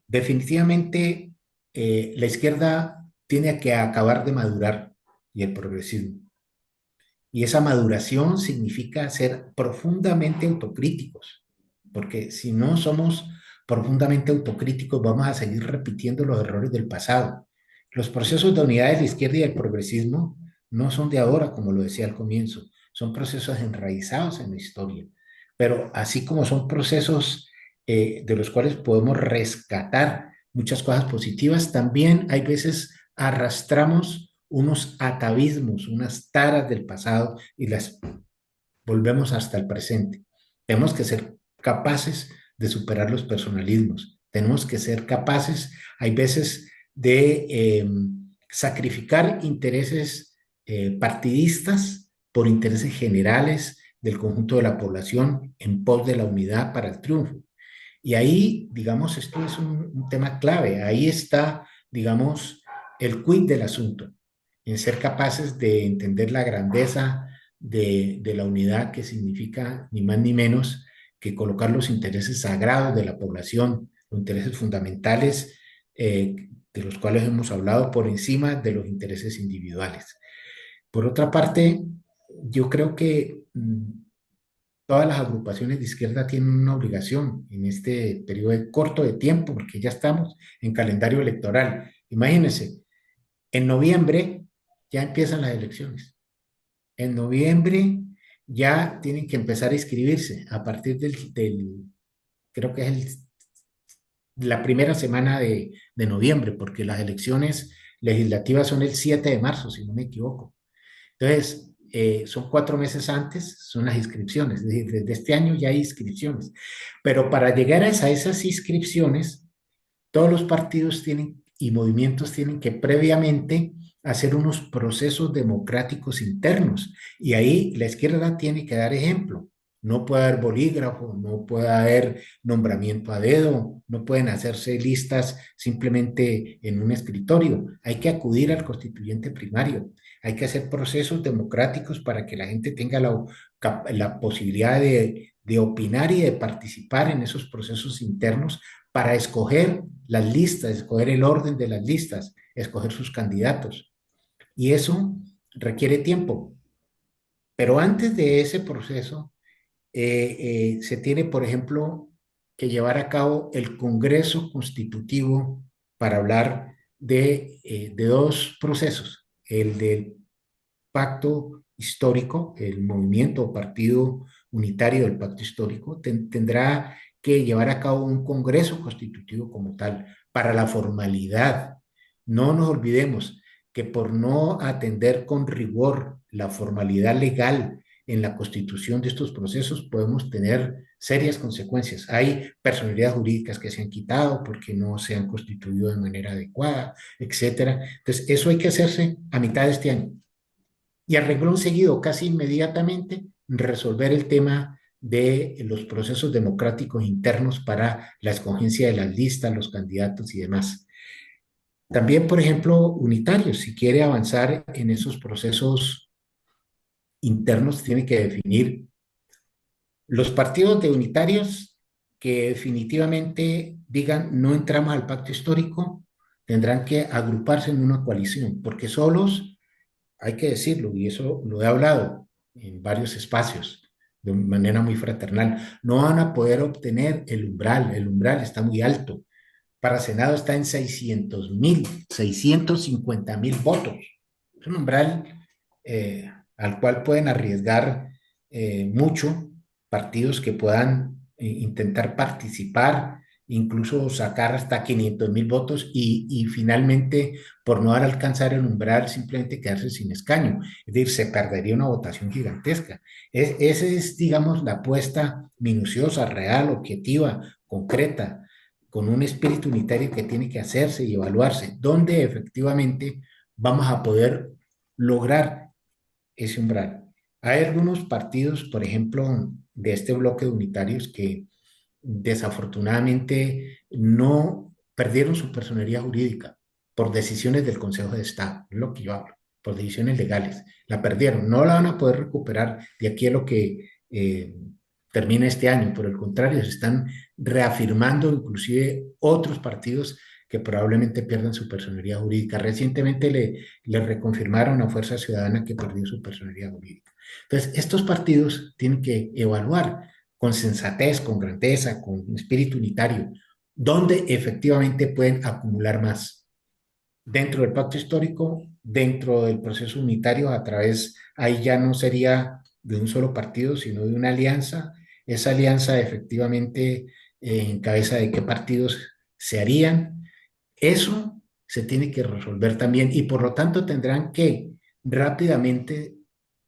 Definitivamente la izquierda tiene que acabar de madurar, y el progresismo. Y esa maduración significa ser profundamente autocríticos, porque si no somos profundamente autocríticos, vamos a seguir repitiendo los errores del pasado. Los procesos de unidad de la izquierda y del progresismo no son de ahora, como lo decía al comienzo, son procesos enraizados en la historia. Pero así como son procesos de los cuales podemos rescatar muchas cosas positivas, también hay veces arrastramos unos atavismos, unas taras del pasado, y las volvemos hasta el presente. Tenemos que ser capaces de superar los personalismos. Tenemos que ser capaces, hay veces, de sacrificar intereses partidistas por intereses generales del conjunto de la población en pos de la unidad para el triunfo. Y ahí, digamos, esto es un tema clave. Ahí está, digamos, el quid del asunto, en ser capaces de entender la grandeza de la unidad, que significa ni más ni menos que colocar los intereses sagrados de la población, los intereses fundamentales de los cuales hemos hablado, por encima de los intereses individuales. Por otra parte, yo creo que todas las agrupaciones de izquierda tienen una obligación en este periodo corto de tiempo, porque ya estamos en calendario electoral. Imagínense, en noviembre ya empiezan las elecciones. En noviembre ya tienen que empezar a inscribirse a partir creo que es la primera semana de noviembre, porque las elecciones legislativas son el 7 de marzo, si no me equivoco. Entonces, son 4 meses antes, son las inscripciones, es decir, desde este año ya hay inscripciones. Pero para llegar a esas inscripciones, todos los partidos tienen y movimientos tienen que previamente hacer unos procesos democráticos internos. Y ahí la izquierda tiene que dar ejemplo. No puede haber bolígrafo, no puede haber nombramiento a dedo, no pueden hacerse listas simplemente en un escritorio. Hay que acudir al constituyente primario. Hay que hacer procesos democráticos para que la gente tenga la posibilidad de opinar y de participar en esos procesos internos para escoger las listas, escoger el orden de las listas, escoger sus candidatos. Y eso requiere tiempo. Pero antes de ese proceso, se tiene, por ejemplo, que llevar a cabo el Congreso Constitutivo para hablar de dos procesos, el del pacto histórico, el movimiento o partido unitario del pacto histórico, tendrá que llevar a cabo un Congreso Constitutivo como tal, para la formalidad. No nos olvidemos que por no atender con rigor la formalidad legal en la constitución de estos procesos podemos tener serias consecuencias. Hay personalidades jurídicas que se han quitado porque no se han constituido de manera adecuada, etcétera. Entonces, eso hay que hacerse a mitad de este año. Y a renglón seguido, casi inmediatamente, resolver el tema de los procesos democráticos internos para la escogencia de las listas, los candidatos y demás. También, por ejemplo, unitarios, si quiere avanzar en esos procesos internos, tiene que definir los partidos de unitarios que definitivamente digan no entramos al pacto histórico, tendrán que agruparse en una coalición, porque solos, hay que decirlo, y eso lo he hablado en varios espacios de manera muy fraternal, no van a poder obtener el umbral está muy alto. Para Senado está en 600,000, 650,000 votos. Es un umbral al cual pueden arriesgar mucho partidos que puedan intentar participar, incluso sacar hasta 500,000 votos y finalmente, por no alcanzar el umbral, simplemente quedarse sin escaño. Es decir, se perdería una votación gigantesca. Esa es, digamos, la apuesta minuciosa, real, objetiva, concreta, con un espíritu unitario que tiene que hacerse y evaluarse, donde efectivamente vamos a poder lograr ese umbral. Hay algunos partidos, por ejemplo, de este bloque de unitarios que desafortunadamente no perdieron su personería jurídica por decisiones del Consejo de Estado, es lo que yo hablo, por decisiones legales. La perdieron, no la van a poder recuperar de aquí a lo que termina este año. Por el contrario, se están reafirmando inclusive otros partidos que probablemente pierdan su personería jurídica. Recientemente le reconfirmaron a Fuerza Ciudadana que perdió su personería jurídica. Entonces, estos partidos tienen que evaluar con sensatez, con grandeza, con espíritu unitario, dónde efectivamente pueden acumular más. Dentro del pacto histórico, dentro del proceso unitario, a través, ahí ya no sería de un solo partido, sino de una alianza. Esa alianza efectivamente en cabeza de qué partidos se harían. Eso se tiene que resolver también y por lo tanto tendrán que rápidamente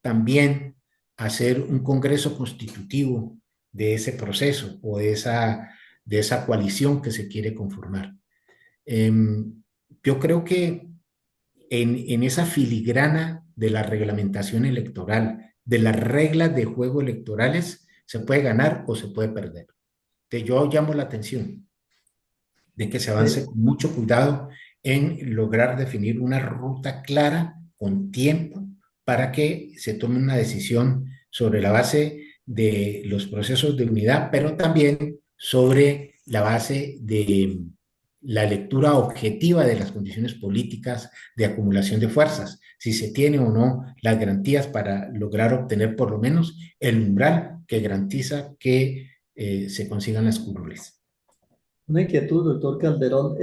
también hacer un congreso constitutivo de ese proceso o de esa coalición que se quiere conformar. Yo creo que en esa filigrana de la reglamentación electoral, de las reglas de juego electorales, se puede ganar o se puede perder. Entonces yo llamo la atención de que se avance con mucho cuidado en lograr definir una ruta clara, con tiempo, para que se tome una decisión sobre la base de los procesos de unidad, pero también sobre la base de la lectura objetiva de las condiciones políticas de acumulación de fuerzas, si se tiene o no las garantías para lograr obtener por lo menos el umbral que garantiza que se consigan las curules. Una inquietud, doctor Calderón.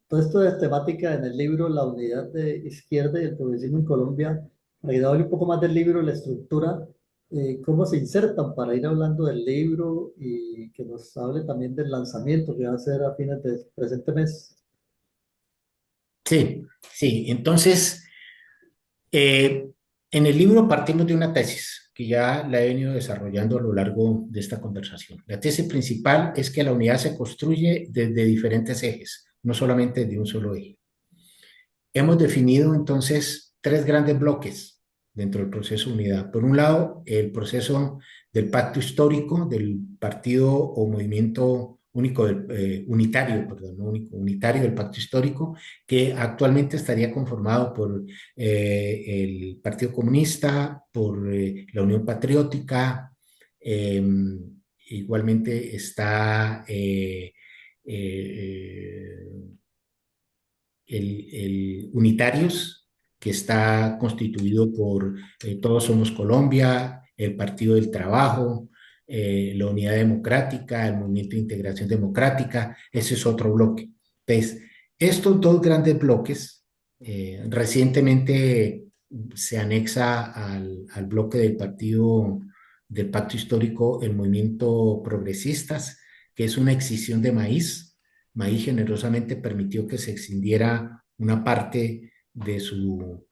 Todo esto es temática en el libro La unidad de izquierda y el progresismo en Colombia. Para que hable un poco más del libro, la estructura, cómo se insertan para ir hablando del libro y que nos hable también del lanzamiento que va a ser a fines del presente mes. Sí, sí. Entonces, en el libro partimos de una tesis que ya la he venido desarrollando a lo largo de esta conversación. La tesis principal es que la unidad se construye desde diferentes ejes, no solamente de un solo eje. Hemos definido entonces tres grandes bloques dentro del proceso de unidad. Por un lado, el proceso del pacto histórico del partido o movimiento único unitario, perdón, no único, unitario del pacto histórico, que actualmente estaría conformado por el Partido Comunista, por la Unión Patriótica, igualmente está el Unitarios, que está constituido por Todos Somos Colombia, el Partido del Trabajo, la Unidad Democrática, el Movimiento de Integración Democrática. Ese es otro bloque. Entonces, estos dos grandes bloques recientemente se anexa al bloque del partido del pacto histórico, el Movimiento Progresistas, que es una excisión de maíz. Maíz generosamente permitió que se extendiera una parte de su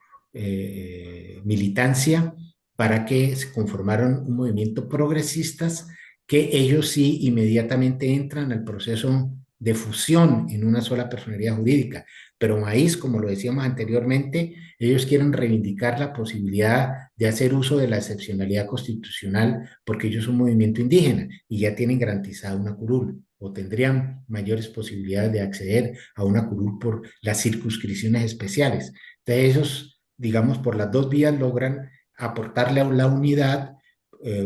militancia para que se conformaran un movimiento progresistas, que ellos sí inmediatamente entran al proceso de fusión en una sola personería jurídica. Pero Maíz, como lo decíamos anteriormente, ellos quieren reivindicar la posibilidad de hacer uso de la excepcionalidad constitucional porque ellos son un movimiento indígena y ya tienen garantizada una curul, o tendrían mayores posibilidades de acceder a una curul por las circunscripciones especiales. Entonces ellos, digamos, por las dos vías logran aportarle a la unidad,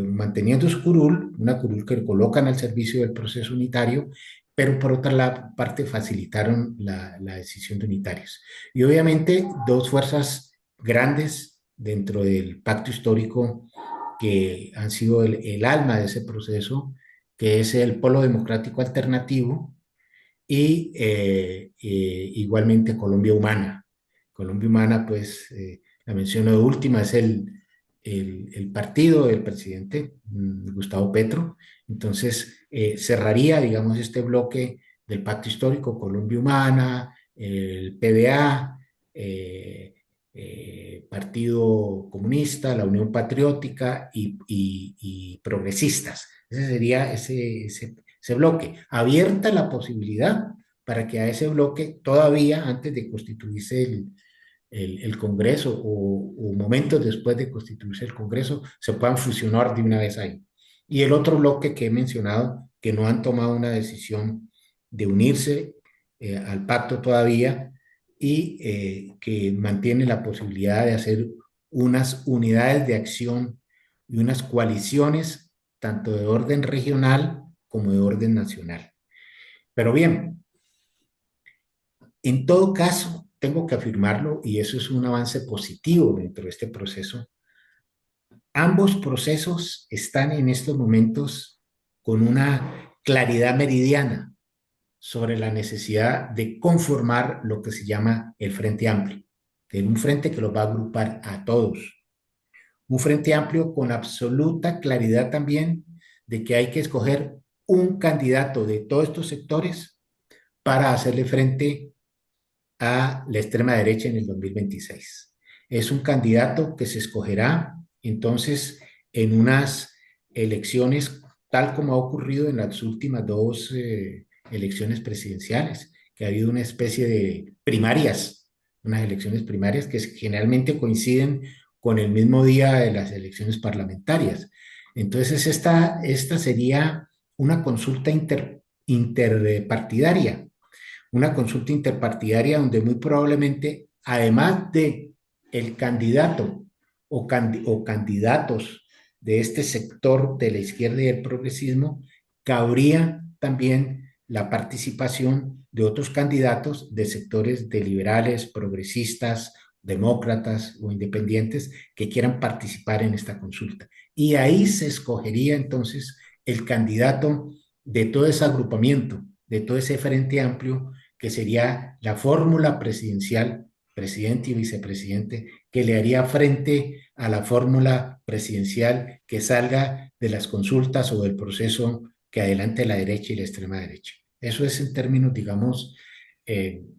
manteniendo su curul, una curul que colocan al servicio del proceso unitario, pero por otra parte facilitaron la decisión de unitarios. Y obviamente dos fuerzas grandes dentro del pacto histórico que han sido el alma de ese proceso, que es el Polo Democrático Alternativo y igualmente Colombia Humana. Colombia Humana, pues, la menciono de última, es el partido del presidente Gustavo Petro. Entonces, cerraría, digamos, este bloque del pacto histórico, Colombia Humana, el PDA, Partido Comunista, la Unión Patriótica y Progresistas. Ese sería ese bloque. Abierta la posibilidad para que a ese bloque, todavía antes de constituirse el Congreso o momentos después de constituirse el Congreso, se puedan fusionar de una vez ahí. Y el otro bloque que he mencionado, que no han tomado una decisión de unirse al pacto todavía y que mantiene la posibilidad de hacer unas unidades de acción y unas coaliciones, tanto de orden regional como de orden nacional. Pero bien, en todo caso, tengo que afirmarlo, y eso es un avance positivo dentro de este proceso. Ambos procesos están en estos momentos con una claridad meridiana sobre la necesidad de conformar lo que se llama el Frente Amplio, que es un frente que los va a agrupar a todos. Un Frente Amplio con absoluta claridad también de que hay que escoger un candidato de todos estos sectores para hacerle frente a la extrema derecha en el 2026. Es un candidato que se escogerá entonces en unas elecciones tal como ha ocurrido en las últimas dos elecciones presidenciales, que ha habido una especie de primarias, unas elecciones primarias que generalmente coinciden con el mismo día de las elecciones parlamentarias. Entonces esta sería una consulta interpartidaria, una consulta interpartidaria donde muy probablemente, además de el candidato o candidatos de este sector de la izquierda y el progresismo, cabría también la participación de otros candidatos de sectores de liberales, progresistas, demócratas o independientes que quieran participar en esta consulta. Y ahí se escogería entonces el candidato de todo ese agrupamiento, de todo ese frente amplio, que sería la fórmula presidencial, presidente y vicepresidente, que le haría frente a la fórmula presidencial que salga de las consultas o del proceso que adelante la derecha y la extrema derecha. Eso es en términos, digamos,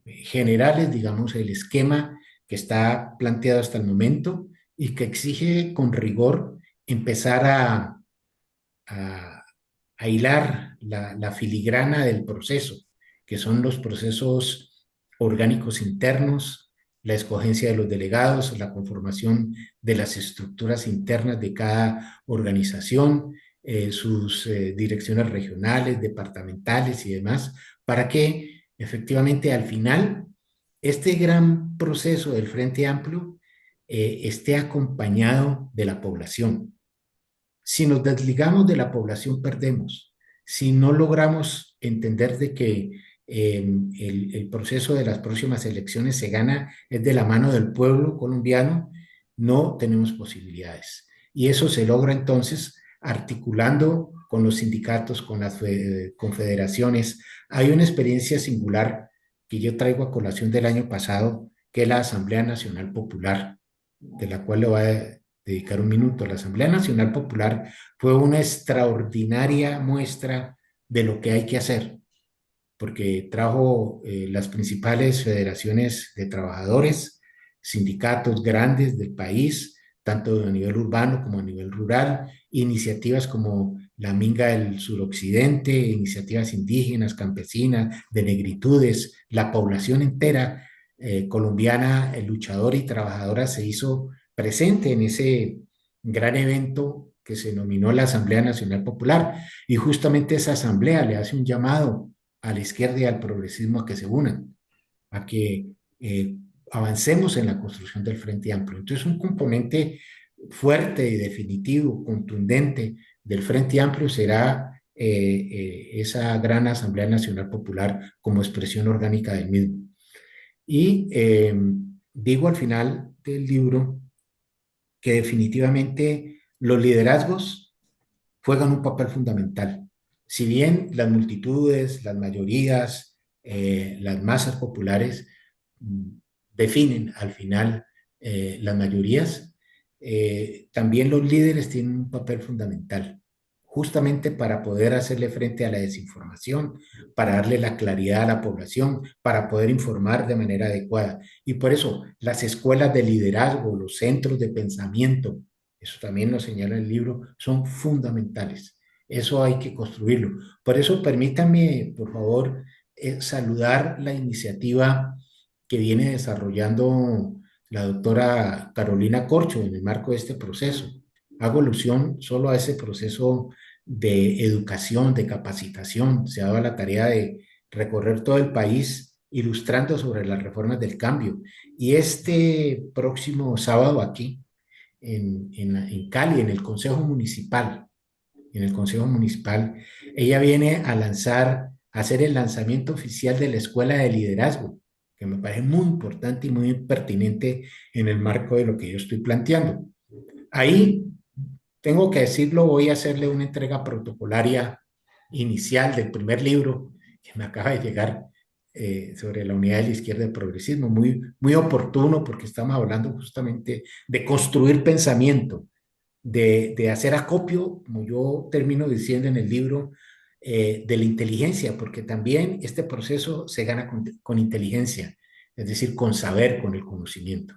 generales, digamos, el esquema que está planteado hasta el momento y que exige con rigor empezar a, a hilar la filigrana del proceso, que son los procesos orgánicos internos, la escogencia de los delegados, la conformación de las estructuras internas de cada organización, sus direcciones regionales, departamentales y demás, para que efectivamente al final este gran proceso del Frente Amplio esté acompañado de la población. Si nos desligamos de la población, perdemos. Si no logramos entender de que el proceso de las próximas elecciones se gana es de la mano del pueblo colombiano, no tenemos posibilidades. Y eso se logra entonces articulando con los sindicatos, con las confederaciones. Hay una experiencia singular que yo traigo a colación del año pasado, que es la Asamblea Nacional Popular, de la cual le voy a dedicar un minuto. La Asamblea Nacional Popular fue una extraordinaria muestra de lo que hay que hacer, porque trajo las principales federaciones de trabajadores, sindicatos grandes del país, tanto a nivel urbano como a nivel rural, iniciativas como la Minga del Suroccidente, iniciativas indígenas, campesinas, de negritudes, la población entera colombiana, luchadora y trabajadora se hizo presente en ese gran evento que se denominó la Asamblea Nacional Popular. Y justamente esa asamblea le hace un llamado a la izquierda y al progresismo a que se unan, a que avancemos en la construcción del Frente Amplio. Entonces, un componente fuerte y definitivo, contundente del Frente Amplio será esa gran Asamblea Nacional Popular como expresión orgánica del mismo. Y digo al final del libro que definitivamente los liderazgos juegan un papel fundamental. Si bien las multitudes, las mayorías, las masas populares definen al final las mayorías, también los líderes tienen un papel fundamental, justamente para poder hacerle frente a la desinformación, para darle la claridad a la población, para poder informar de manera adecuada. Y por eso las escuelas de liderazgo, los centros de pensamiento, eso también lo señala el libro, son fundamentales. Eso hay que construirlo. Por eso permítanme, por favor, saludar la iniciativa que viene desarrollando la doctora Carolina Corcho en el marco de este proceso. Hago alusión solo a ese proceso de educación, de capacitación. Se ha dado la tarea de recorrer todo el país ilustrando sobre las reformas del cambio. Y este próximo sábado aquí, en Cali, en el Consejo Municipal, ella viene a lanzar, a hacer el lanzamiento oficial de la Escuela de Liderazgo, que me parece muy importante y muy pertinente en el marco de lo que yo estoy planteando. Ahí, tengo que decirlo, voy a hacerle una entrega protocolaria inicial del primer libro que me acaba de llegar sobre la unidad de la izquierda del progresismo, muy, muy oportuno porque estamos hablando justamente de construir pensamiento, de hacer acopio, como yo termino diciendo en el libro, de la inteligencia, porque también este proceso se gana con inteligencia, es decir, con saber, con el conocimiento.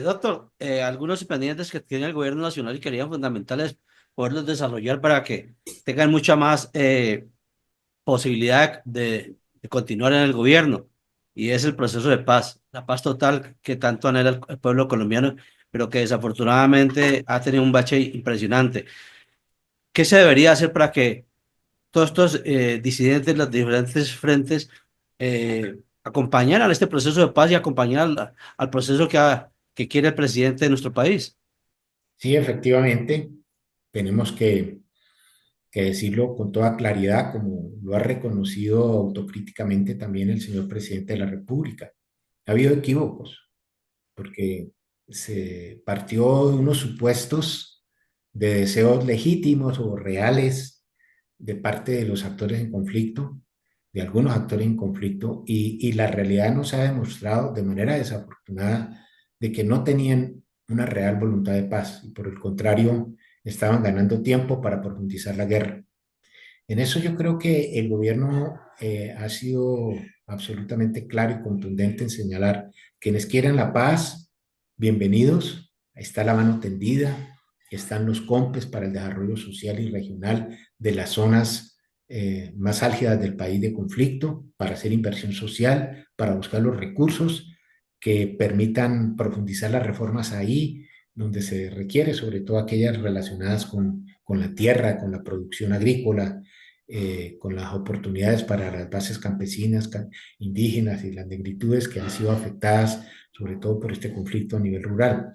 Doctor, algunos pendientes que tiene el gobierno nacional y que serían fundamentales poderlos desarrollar para que tengan mucha más posibilidad de continuar en el gobierno, y es el proceso de paz, la paz total que tanto anhela el pueblo colombiano, pero que desafortunadamente ha tenido un bache impresionante. ¿Qué se debería hacer para que todos estos disidentes, los diferentes frentes, acompañaran este proceso de paz y acompañaran al proceso que quiere el presidente de nuestro país? Sí, efectivamente, tenemos que que decirlo con toda claridad, como lo ha reconocido autocríticamente también el señor presidente de la República. Ha habido equívocos, porque se partió de unos supuestos de deseos legítimos o reales de parte de los actores en conflicto, de algunos actores en conflicto, y la realidad nos ha demostrado de manera desafortunada de que no tenían una real voluntad de paz y por el contrario estaban ganando tiempo para profundizar la guerra. En eso yo creo que el gobierno ha sido absolutamente claro y contundente en señalar quienes quieran la paz, bienvenidos, ahí está la mano tendida, están los COMPES para el desarrollo social y regional de las zonas más álgidas del país de conflicto, para hacer inversión social, para buscar los recursos que permitan profundizar las reformas ahí donde se requiere, sobre todo aquellas relacionadas con la tierra, con la producción agrícola, con las oportunidades para las bases campesinas, indígenas y las negritudes que han sido afectadas sobre todo por este conflicto a nivel rural.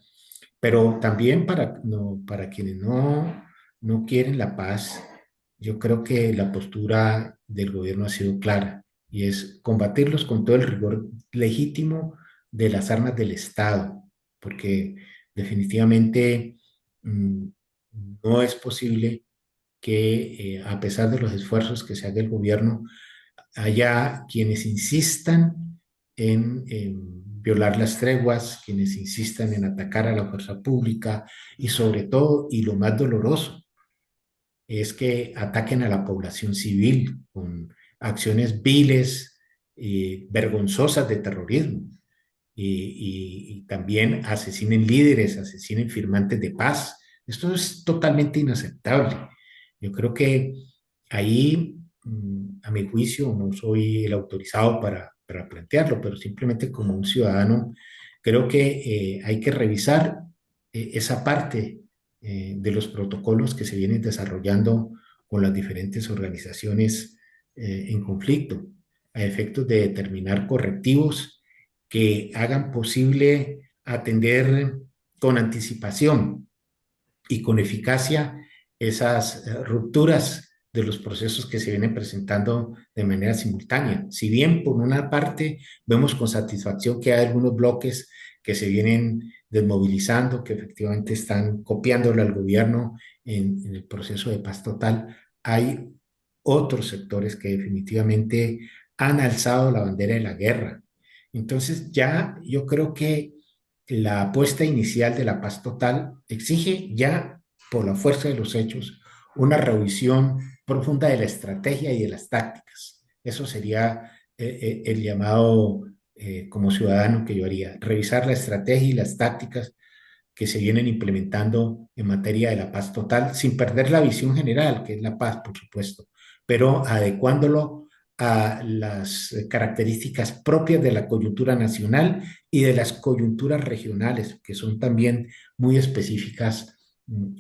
Pero también para quienes no quieren la paz, yo creo que la postura del gobierno ha sido clara y es combatirlos con todo el rigor legítimo de las armas del Estado, porque definitivamente mmm, no es posible que a pesar de los esfuerzos que se haga el gobierno, haya quienes insistan en violar las treguas, quienes insistan en atacar a la fuerza pública y sobre todo, y lo más doloroso, es que ataquen a la población civil con acciones viles y vergonzosas de terrorismo. Y también asesinen líderes, asesinen firmantes de paz. Esto es totalmente inaceptable. Yo creo que ahí, a mi juicio, no soy el autorizado para plantearlo, pero simplemente como un ciudadano, creo que hay que revisar esa parte de los protocolos que se vienen desarrollando con las diferentes organizaciones en conflicto, a efectos de determinar correctivos que hagan posible atender con anticipación y con eficacia esas rupturas de los procesos que se vienen presentando de manera simultánea. Si bien por una parte vemos con satisfacción que hay algunos bloques que se vienen desmovilizando, que efectivamente están copiándole al gobierno en el proceso de paz total, hay otros sectores que definitivamente han alzado la bandera de la guerra. Entonces ya yo creo que la apuesta inicial de la paz total exige ya, por la fuerza de los hechos, una revisión profunda de la estrategia y de las tácticas. Eso sería el llamado como ciudadano que yo haría, revisar la estrategia y las tácticas que se vienen implementando en materia de la paz total, sin perder la visión general, que es la paz, por supuesto, pero adecuándolo a las características propias de la coyuntura nacional y de las coyunturas regionales, que son también muy específicas,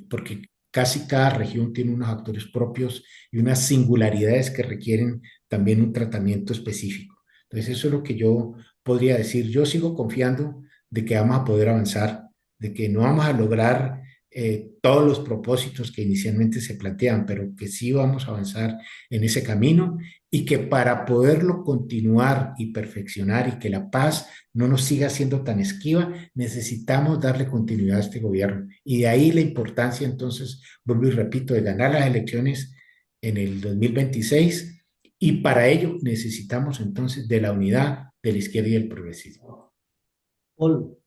porque casi cada región tiene unos actores propios y unas singularidades que requieren también un tratamiento específico. Entonces, eso es lo que yo podría decir. Yo sigo confiando de que vamos a poder avanzar, de que no vamos a lograr todos los propósitos que inicialmente se plantean, pero que sí vamos a avanzar en ese camino y que para poderlo continuar y perfeccionar y que la paz no nos siga siendo tan esquiva, necesitamos darle continuidad a este gobierno. Y de ahí la importancia, entonces, vuelvo y repito, de ganar las elecciones en el 2026 y para ello necesitamos entonces de la unidad de la izquierda y el progresismo. Paul,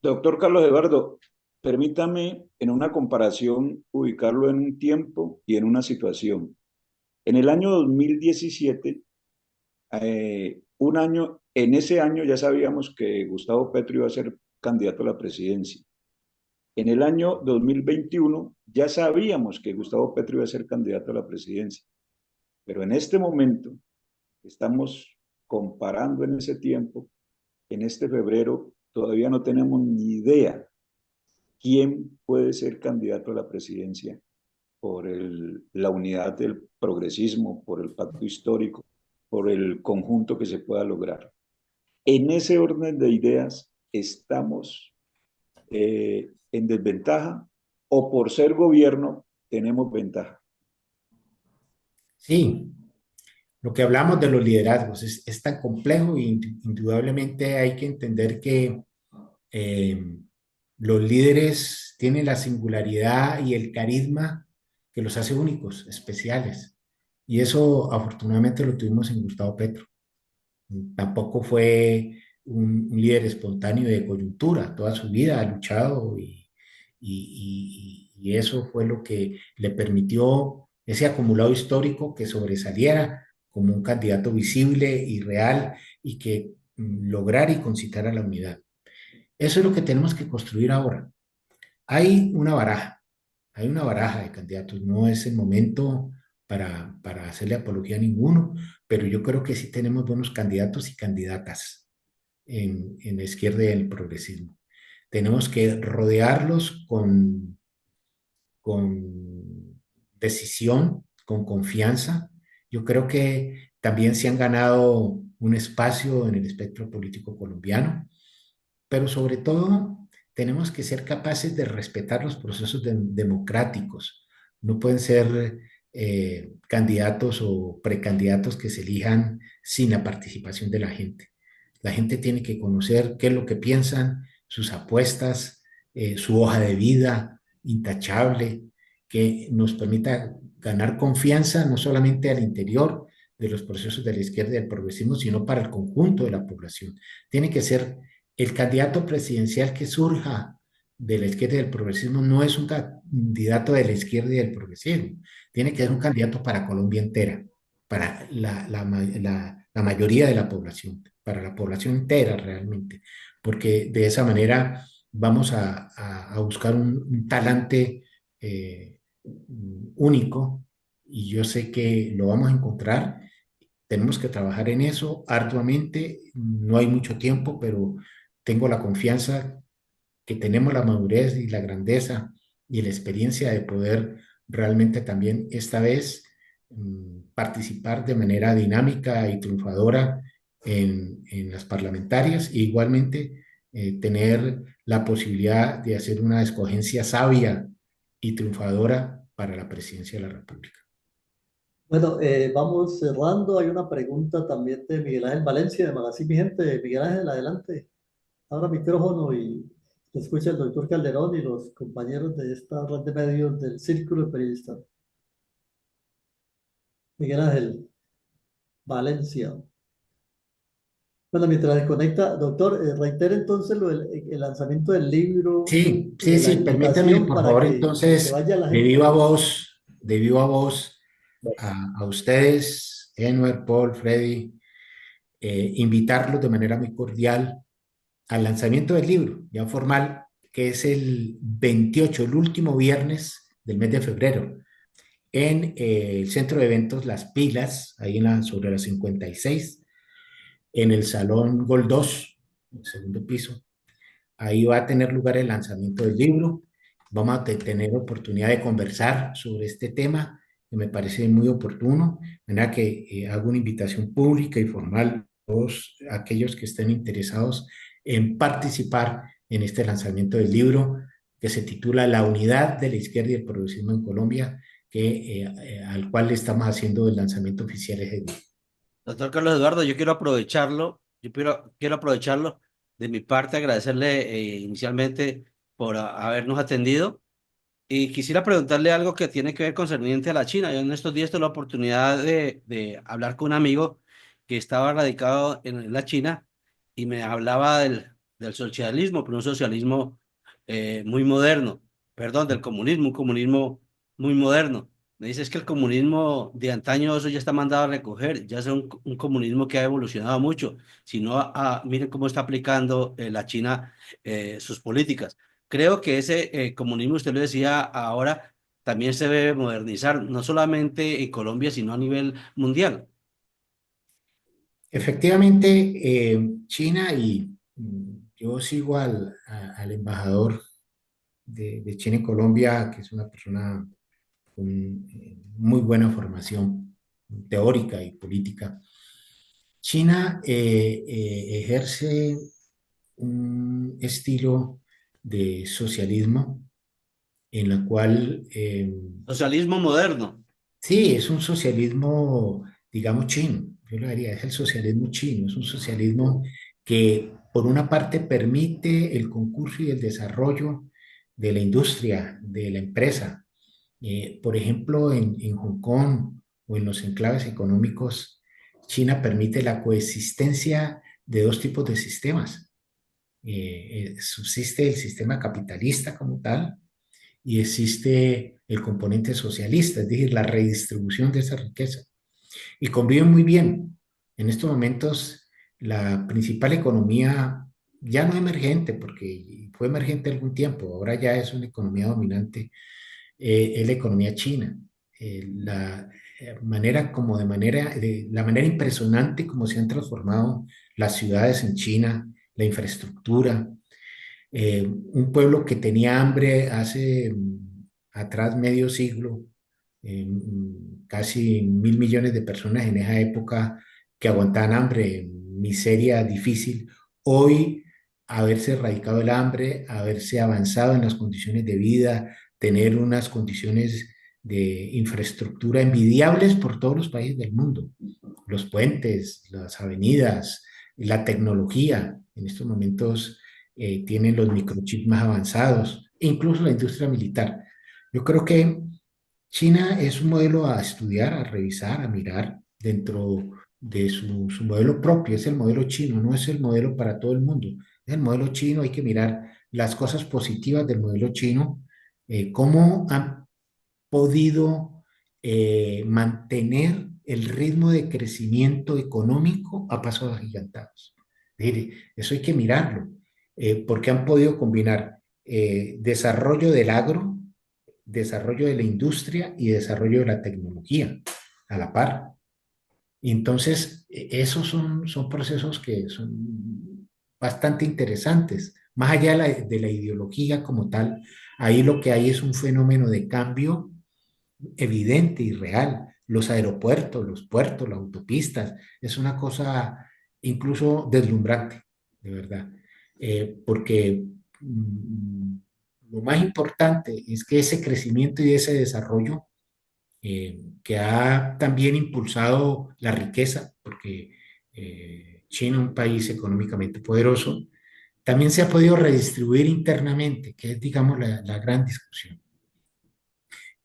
Doctor Carlos Eduardo, permítame en una comparación ubicarlo en un tiempo y en una situación. En el año 2017, en ese año ya sabíamos que Gustavo Petro iba a ser candidato a la presidencia. En el año 2021 ya sabíamos que Gustavo Petro iba a ser candidato a la presidencia. Pero en este momento, estamos comparando en ese tiempo, en este febrero, todavía no tenemos ni idea quién puede ser candidato a la presidencia por la unidad del progresismo, por el pacto histórico, por el conjunto que se pueda lograr. En ese orden de ideas estamos en desventaja o por ser gobierno tenemos ventaja. Sí, lo que hablamos de los liderazgos es tan complejo y indudablemente hay que entender que eh, los líderes tienen la singularidad y el carisma que los hace únicos, especiales. Y eso afortunadamente lo tuvimos en Gustavo Petro. Tampoco fue un líder espontáneo de coyuntura, toda su vida ha luchado y eso fue lo que le permitió ese acumulado histórico que sobresaliera como un candidato visible y real y que lograr y concitar a la unidad. Eso es lo que tenemos que construir ahora. Hay una baraja, hay una baraja de candidatos, no es el momento para hacerle apología a ninguno, pero yo creo que sí tenemos buenos candidatos y candidatas en la izquierda y en el progresismo. Tenemos que rodearlos con decisión, con confianza. Yo creo que también se han ganado un espacio en el espectro político colombiano, pero sobre todo tenemos que ser capaces de respetar los procesos democráticos. No pueden ser candidatos o precandidatos que se elijan sin la participación de la gente. La gente tiene que conocer qué es lo que piensan, sus apuestas, su hoja de vida intachable, que nos permita ganar confianza no solamente al interior de los procesos de la izquierda y del progresismo, sino para el conjunto de la población. Tiene que ser el candidato presidencial que surja de la izquierda y del progresismo no es un candidato de la izquierda y del progresismo, tiene que ser un candidato para Colombia entera, para la mayoría de la población, para la población entera realmente, porque de esa manera vamos a buscar un talante único y yo sé que lo vamos a encontrar. Tenemos que trabajar en eso arduamente, no hay mucho tiempo, pero tengo la confianza que tenemos la madurez y la grandeza y la experiencia de poder realmente también esta vez participar de manera dinámica y triunfadora en las parlamentarias e igualmente tener la posibilidad de hacer una escogencia sabia y triunfadora para la presidencia de la República. Bueno, vamos cerrando. Hay una pregunta también de Miguel Ángel Valencia, de Magazine Vigente. Miguel Ángel, adelante. Abra micrófono y escucha el doctor Calderón y los compañeros de esta red de medios del Círculo de Periodistas. Miguel Ángel Valencia. Bueno, mientras desconecta, doctor, reitera entonces el lanzamiento del libro, Sí, sí, la sí, permítame, invitación por para favor, que entonces, vaya la gente. de viva voz a ustedes, Enver, Paul, Freddy, invitarlos de manera muy cordial al lanzamiento del libro, ya formal, que es el 28, el último viernes del mes de febrero, en el centro de eventos Las Pilas, ahí sobre la 56, en el Salón Gol 2, en el segundo piso. Ahí va a tener lugar el lanzamiento del libro. Vamos a tener oportunidad de conversar sobre este tema que me parece muy oportuno. De manera que hago una invitación pública y formal a todos aquellos que estén interesados en participar en este lanzamiento del libro que se titula La unidad de la izquierda y el progresismo en Colombia, al cual le estamos haciendo el lanzamiento oficial ese día. Doctor Carlos Eduardo, yo quiero aprovecharlo, quiero aprovecharlo de mi parte, agradecerle inicialmente por habernos atendido y quisiera preguntarle algo que tiene que ver concerniente a la China. Yo en estos días tuve la oportunidad de hablar con un amigo que estaba radicado en la China y me hablaba del socialismo, pero un socialismo muy moderno, perdón, del comunismo, un comunismo muy moderno. Me dice es que el comunismo de antaño eso ya está mandado a recoger, ya es un comunismo que ha evolucionado mucho. Si no, miren cómo está aplicando la China sus políticas. Creo que ese comunismo, usted lo decía ahora, también se debe modernizar, no solamente en Colombia, sino a nivel mundial. Efectivamente, China y yo sigo al embajador de China en Colombia, que es una persona con muy buena formación teórica y política. China ejerce un estilo de socialismo en la cual Socialismo moderno. Sí, es un socialismo, digamos, chino. Yo lo diría, es el socialismo chino. Es un socialismo que, por una parte, permite el concurso y el desarrollo de la industria, de la empresa. Por ejemplo, en Hong Kong o en los enclaves económicos, China permite la coexistencia de dos tipos de sistemas. Subsiste el sistema capitalista como tal y existe el componente socialista, es decir, la redistribución de esa riqueza. Y conviven muy bien. En estos momentos, la principal economía, ya no emergente, porque fue emergente algún tiempo, ahora ya es una economía dominante, es la economía china. La manera como la manera impresionante como se han transformado las ciudades en China, la infraestructura, un pueblo que tenía hambre hace atrás medio siglo, casi 1.000 millones de personas en esa época que aguantaban hambre, miseria difícil. Hoy, haberse erradicado el hambre, haberse avanzado en las condiciones de vida, tener unas condiciones de infraestructura envidiables por todos los países del mundo, los puentes, las avenidas, la tecnología. En estos momentos tienen los microchips más avanzados, e incluso la industria militar. Yo creo que China es un modelo a estudiar, a revisar, a mirar dentro de su modelo propio. Es el modelo chino, no es el modelo para todo el mundo. Es el modelo chino, hay que mirar las cosas positivas del modelo chino, cómo han podido mantener el ritmo de crecimiento económico a pasos agigantados. Mire, eso hay que mirarlo, porque han podido combinar desarrollo del agro, desarrollo de la industria y desarrollo de la tecnología a la par. Y entonces, esos son procesos que son bastante interesantes. Más allá de la ideología como tal, ahí lo que hay es un fenómeno de cambio evidente y real. Los aeropuertos, los puertos, las autopistas, es una cosa incluso deslumbrante, de verdad. Porque lo más importante es que ese crecimiento y ese desarrollo que ha también impulsado la riqueza, porque China, un país económicamente poderoso, también se ha podido redistribuir internamente, que es, digamos, la gran discusión.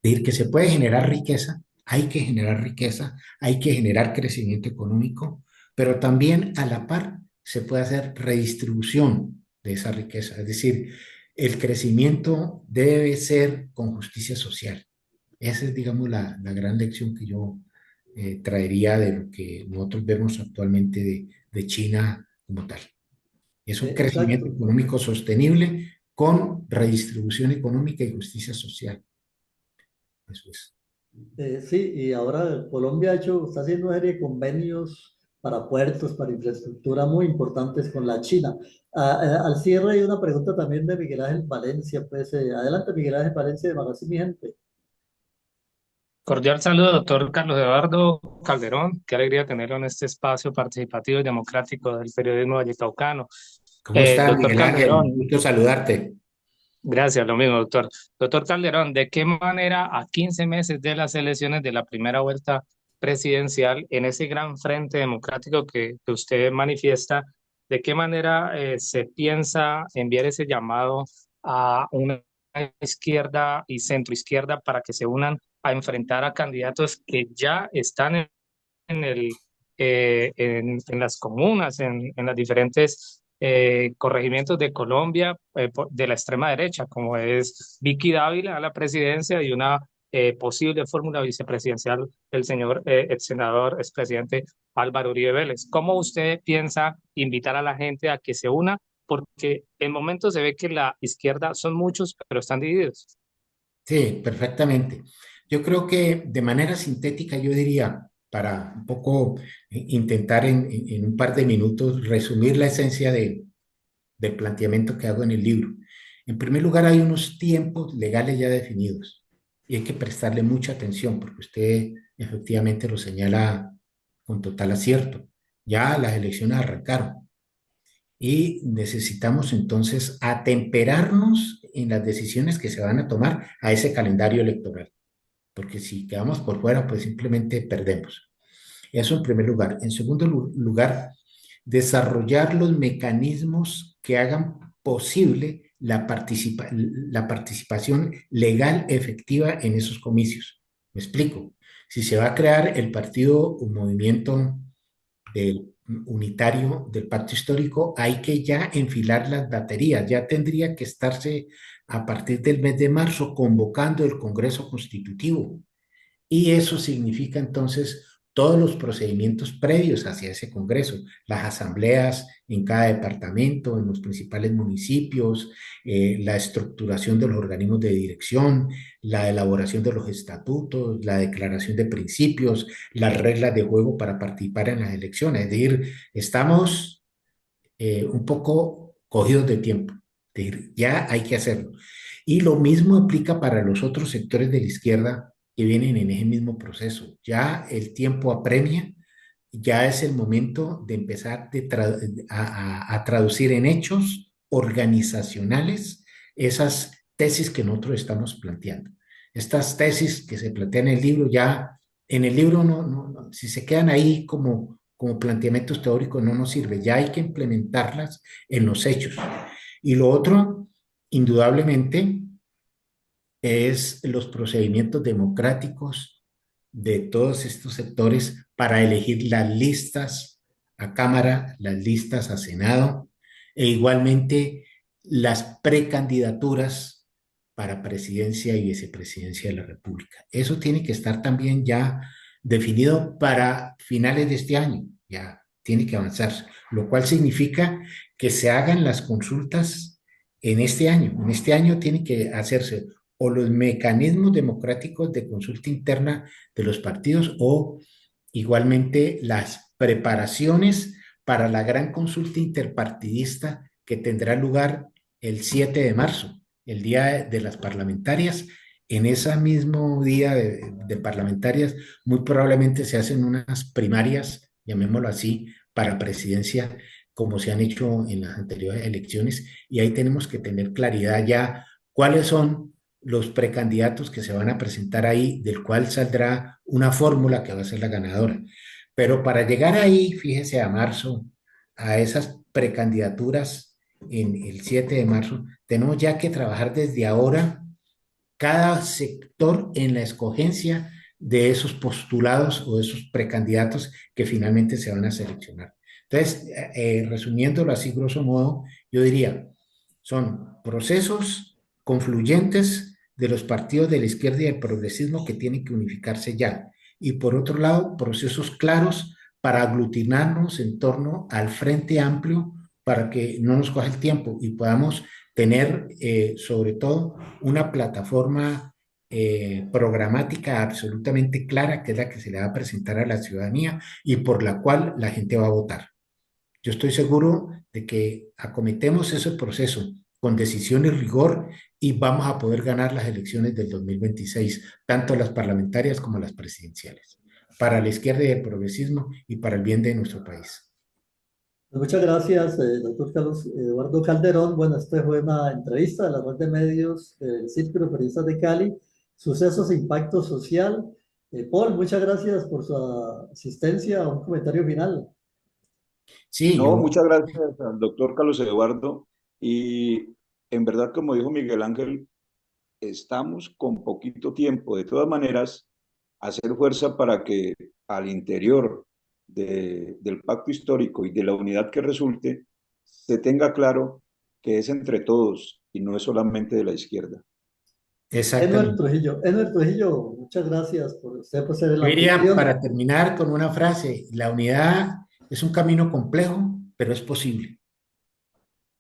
Es decir, que se puede generar riqueza, hay que generar riqueza, hay que generar crecimiento económico, pero también a la par se puede hacer redistribución de esa riqueza. Es decir, el crecimiento debe ser con justicia social. Esa es, digamos, la gran lección que yo traería de lo que nosotros vemos actualmente de China como tal. Es un crecimiento Exacto. económico sostenible con redistribución económica y justicia social. Eso es. Sí, y ahora Colombia está haciendo una serie de convenios para puertos, para infraestructura muy importantes con la China. Al cierre hay una pregunta también de Miguel Ángel Valencia. Pues adelante, Miguel Ángel Valencia de Magazine Mi Gente. Cordial saludo, doctor Carlos Eduardo Calderón. Qué alegría tenerlo en este espacio participativo y democrático del periodismo vallecaucano. ¿Cómo está, Doctor Miguel Ángel? Calderón, Gusto saludarte. gracias, lo mismo, doctor. Doctor Calderón, ¿de qué manera a 15 meses de las elecciones de la primera vuelta presidencial, en ese gran frente democrático que usted manifiesta, de qué manera se piensa enviar ese llamado a una izquierda y centroizquierda para que se unan a enfrentar a candidatos que ya están en en las comunas, en las diferentes corregimientos de Colombia de la extrema derecha, como es Vicky Dávila a la presidencia y una posible fórmula vicepresidencial del señor ex senador, expresidente Álvaro Uribe Vélez? ¿Cómo usted piensa invitar a la gente a que se una? Porque en momentos se ve que la izquierda son muchos, pero están divididos. Sí, perfectamente. Yo creo que de manera sintética, yo diría, para un poco intentar en un par de minutos resumir la esencia del planteamiento que hago en el libro. En primer lugar, hay unos tiempos legales ya definidos y hay que prestarle mucha atención porque usted efectivamente lo señala con total acierto. Ya las elecciones arrancaron y necesitamos entonces atemperarnos en las decisiones que se van a tomar a ese calendario electoral. porque si quedamos por fuera, pues simplemente perdemos. Eso en primer lugar. En segundo lugar, desarrollar los mecanismos que hagan posible la participación legal efectiva en esos comicios. Me explico. Si se va a crear el partido, un movimiento unitario del pacto histórico, hay que ya enfilar las baterías, ya tendría que estarse a partir del mes de marzo convocando el Congreso Constitutivo. Y eso significa entonces todos los procedimientos previos hacia ese Congreso, las asambleas en cada departamento, en los principales municipios, la estructuración de los organismos de dirección, la elaboración de los estatutos, la declaración de principios, las reglas de juego para participar en las elecciones. Es decir, estamos un poco cogidos de tiempo. Es decir, ya hay que hacerlo. Y lo mismo aplica para los otros sectores de la izquierda que vienen en ese mismo proceso. Ya el tiempo apremia, ya es el momento de empezar a traducir en hechos organizacionales esas tesis que nosotros estamos planteando. Estas tesis que se plantean en el libro, ya en el libro si se quedan ahí como planteamientos teóricos no nos sirve, ya hay que implementarlas en los hechos. Y lo otro, indudablemente, es los procedimientos democráticos de todos estos sectores para elegir las listas a Cámara, las listas a Senado e igualmente las precandidaturas para presidencia y vicepresidencia de la República. Eso tiene que estar también ya definido para finales de este año, ya tiene que avanzar, lo cual significa que se hagan las consultas en este año. En este año tiene que hacerse o los mecanismos democráticos de consulta interna de los partidos o igualmente las preparaciones para la gran consulta interpartidista que tendrá lugar el 7 de marzo, el día de las parlamentarias. En ese mismo día de parlamentarias, muy probablemente se hacen unas primarias, llamémoslo así, para presidencia, como se han hecho en las anteriores elecciones, y ahí tenemos que tener claridad ya cuáles son los precandidatos que se van a presentar ahí, del cual saldrá una fórmula que va a ser la ganadora. Pero para llegar ahí, fíjese, a marzo, a esas precandidaturas en el 7 de marzo, tenemos ya que trabajar desde ahora cada sector en la escogencia de esos postulados o de esos precandidatos que finalmente se van a seleccionar. Entonces, resumiéndolo así, grosso modo, yo diría, son procesos confluyentes de los partidos de la izquierda y del progresismo que tienen que unificarse ya. Y por otro lado, procesos claros para aglutinarnos en torno al Frente Amplio para que no nos coja el tiempo y podamos tener sobre todo una plataforma programática absolutamente clara, que es la que se le va a presentar a la ciudadanía y por la cual la gente va a votar. Yo estoy seguro de que acometemos ese proceso con decisión y rigor y vamos a poder ganar las elecciones del 2026, tanto las parlamentarias como las presidenciales, para la izquierda y el progresismo y para el bien de nuestro país. Muchas gracias, doctor Carlos Eduardo Calderón. Bueno, esta fue una entrevista de la red de medios del Círculo de Periodistas de Cali, Sucesos e Impacto Social. Paul, muchas gracias por su asistencia. Un comentario final. Sí, No, muchas gracias al doctor Carlos Eduardo. Y en verdad, como dijo Miguel Ángel, estamos con poquito tiempo. De todas maneras, hacer fuerza para que al interior del pacto histórico y de la unidad que resulte, se tenga claro que es entre todos y no es solamente de la izquierda. exactamente. Enver Trujillo, muchas gracias por usted por ser el Yo diría, para anfitrión. terminar con una frase, la unidad es un camino complejo, pero es posible.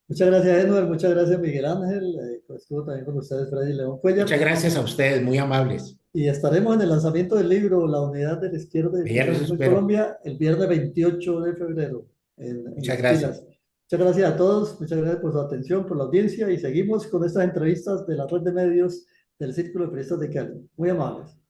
Muchas gracias, Enver. Muchas gracias, Miguel Ángel. Pues estuvo también con ustedes, Freddy León Muchas Cuellar. gracias a ustedes, muy amables. Y estaremos en el lanzamiento del libro La Unidad de la Izquierda y el Ya los Periodismo en espero. Colombia el viernes 28 de febrero en Muchas Las gracias. Pilas. Muchas gracias a todos, muchas gracias por su atención, por la audiencia y seguimos con estas entrevistas de la red de medios del Círculo de Periodistas de Cali. Muy amables.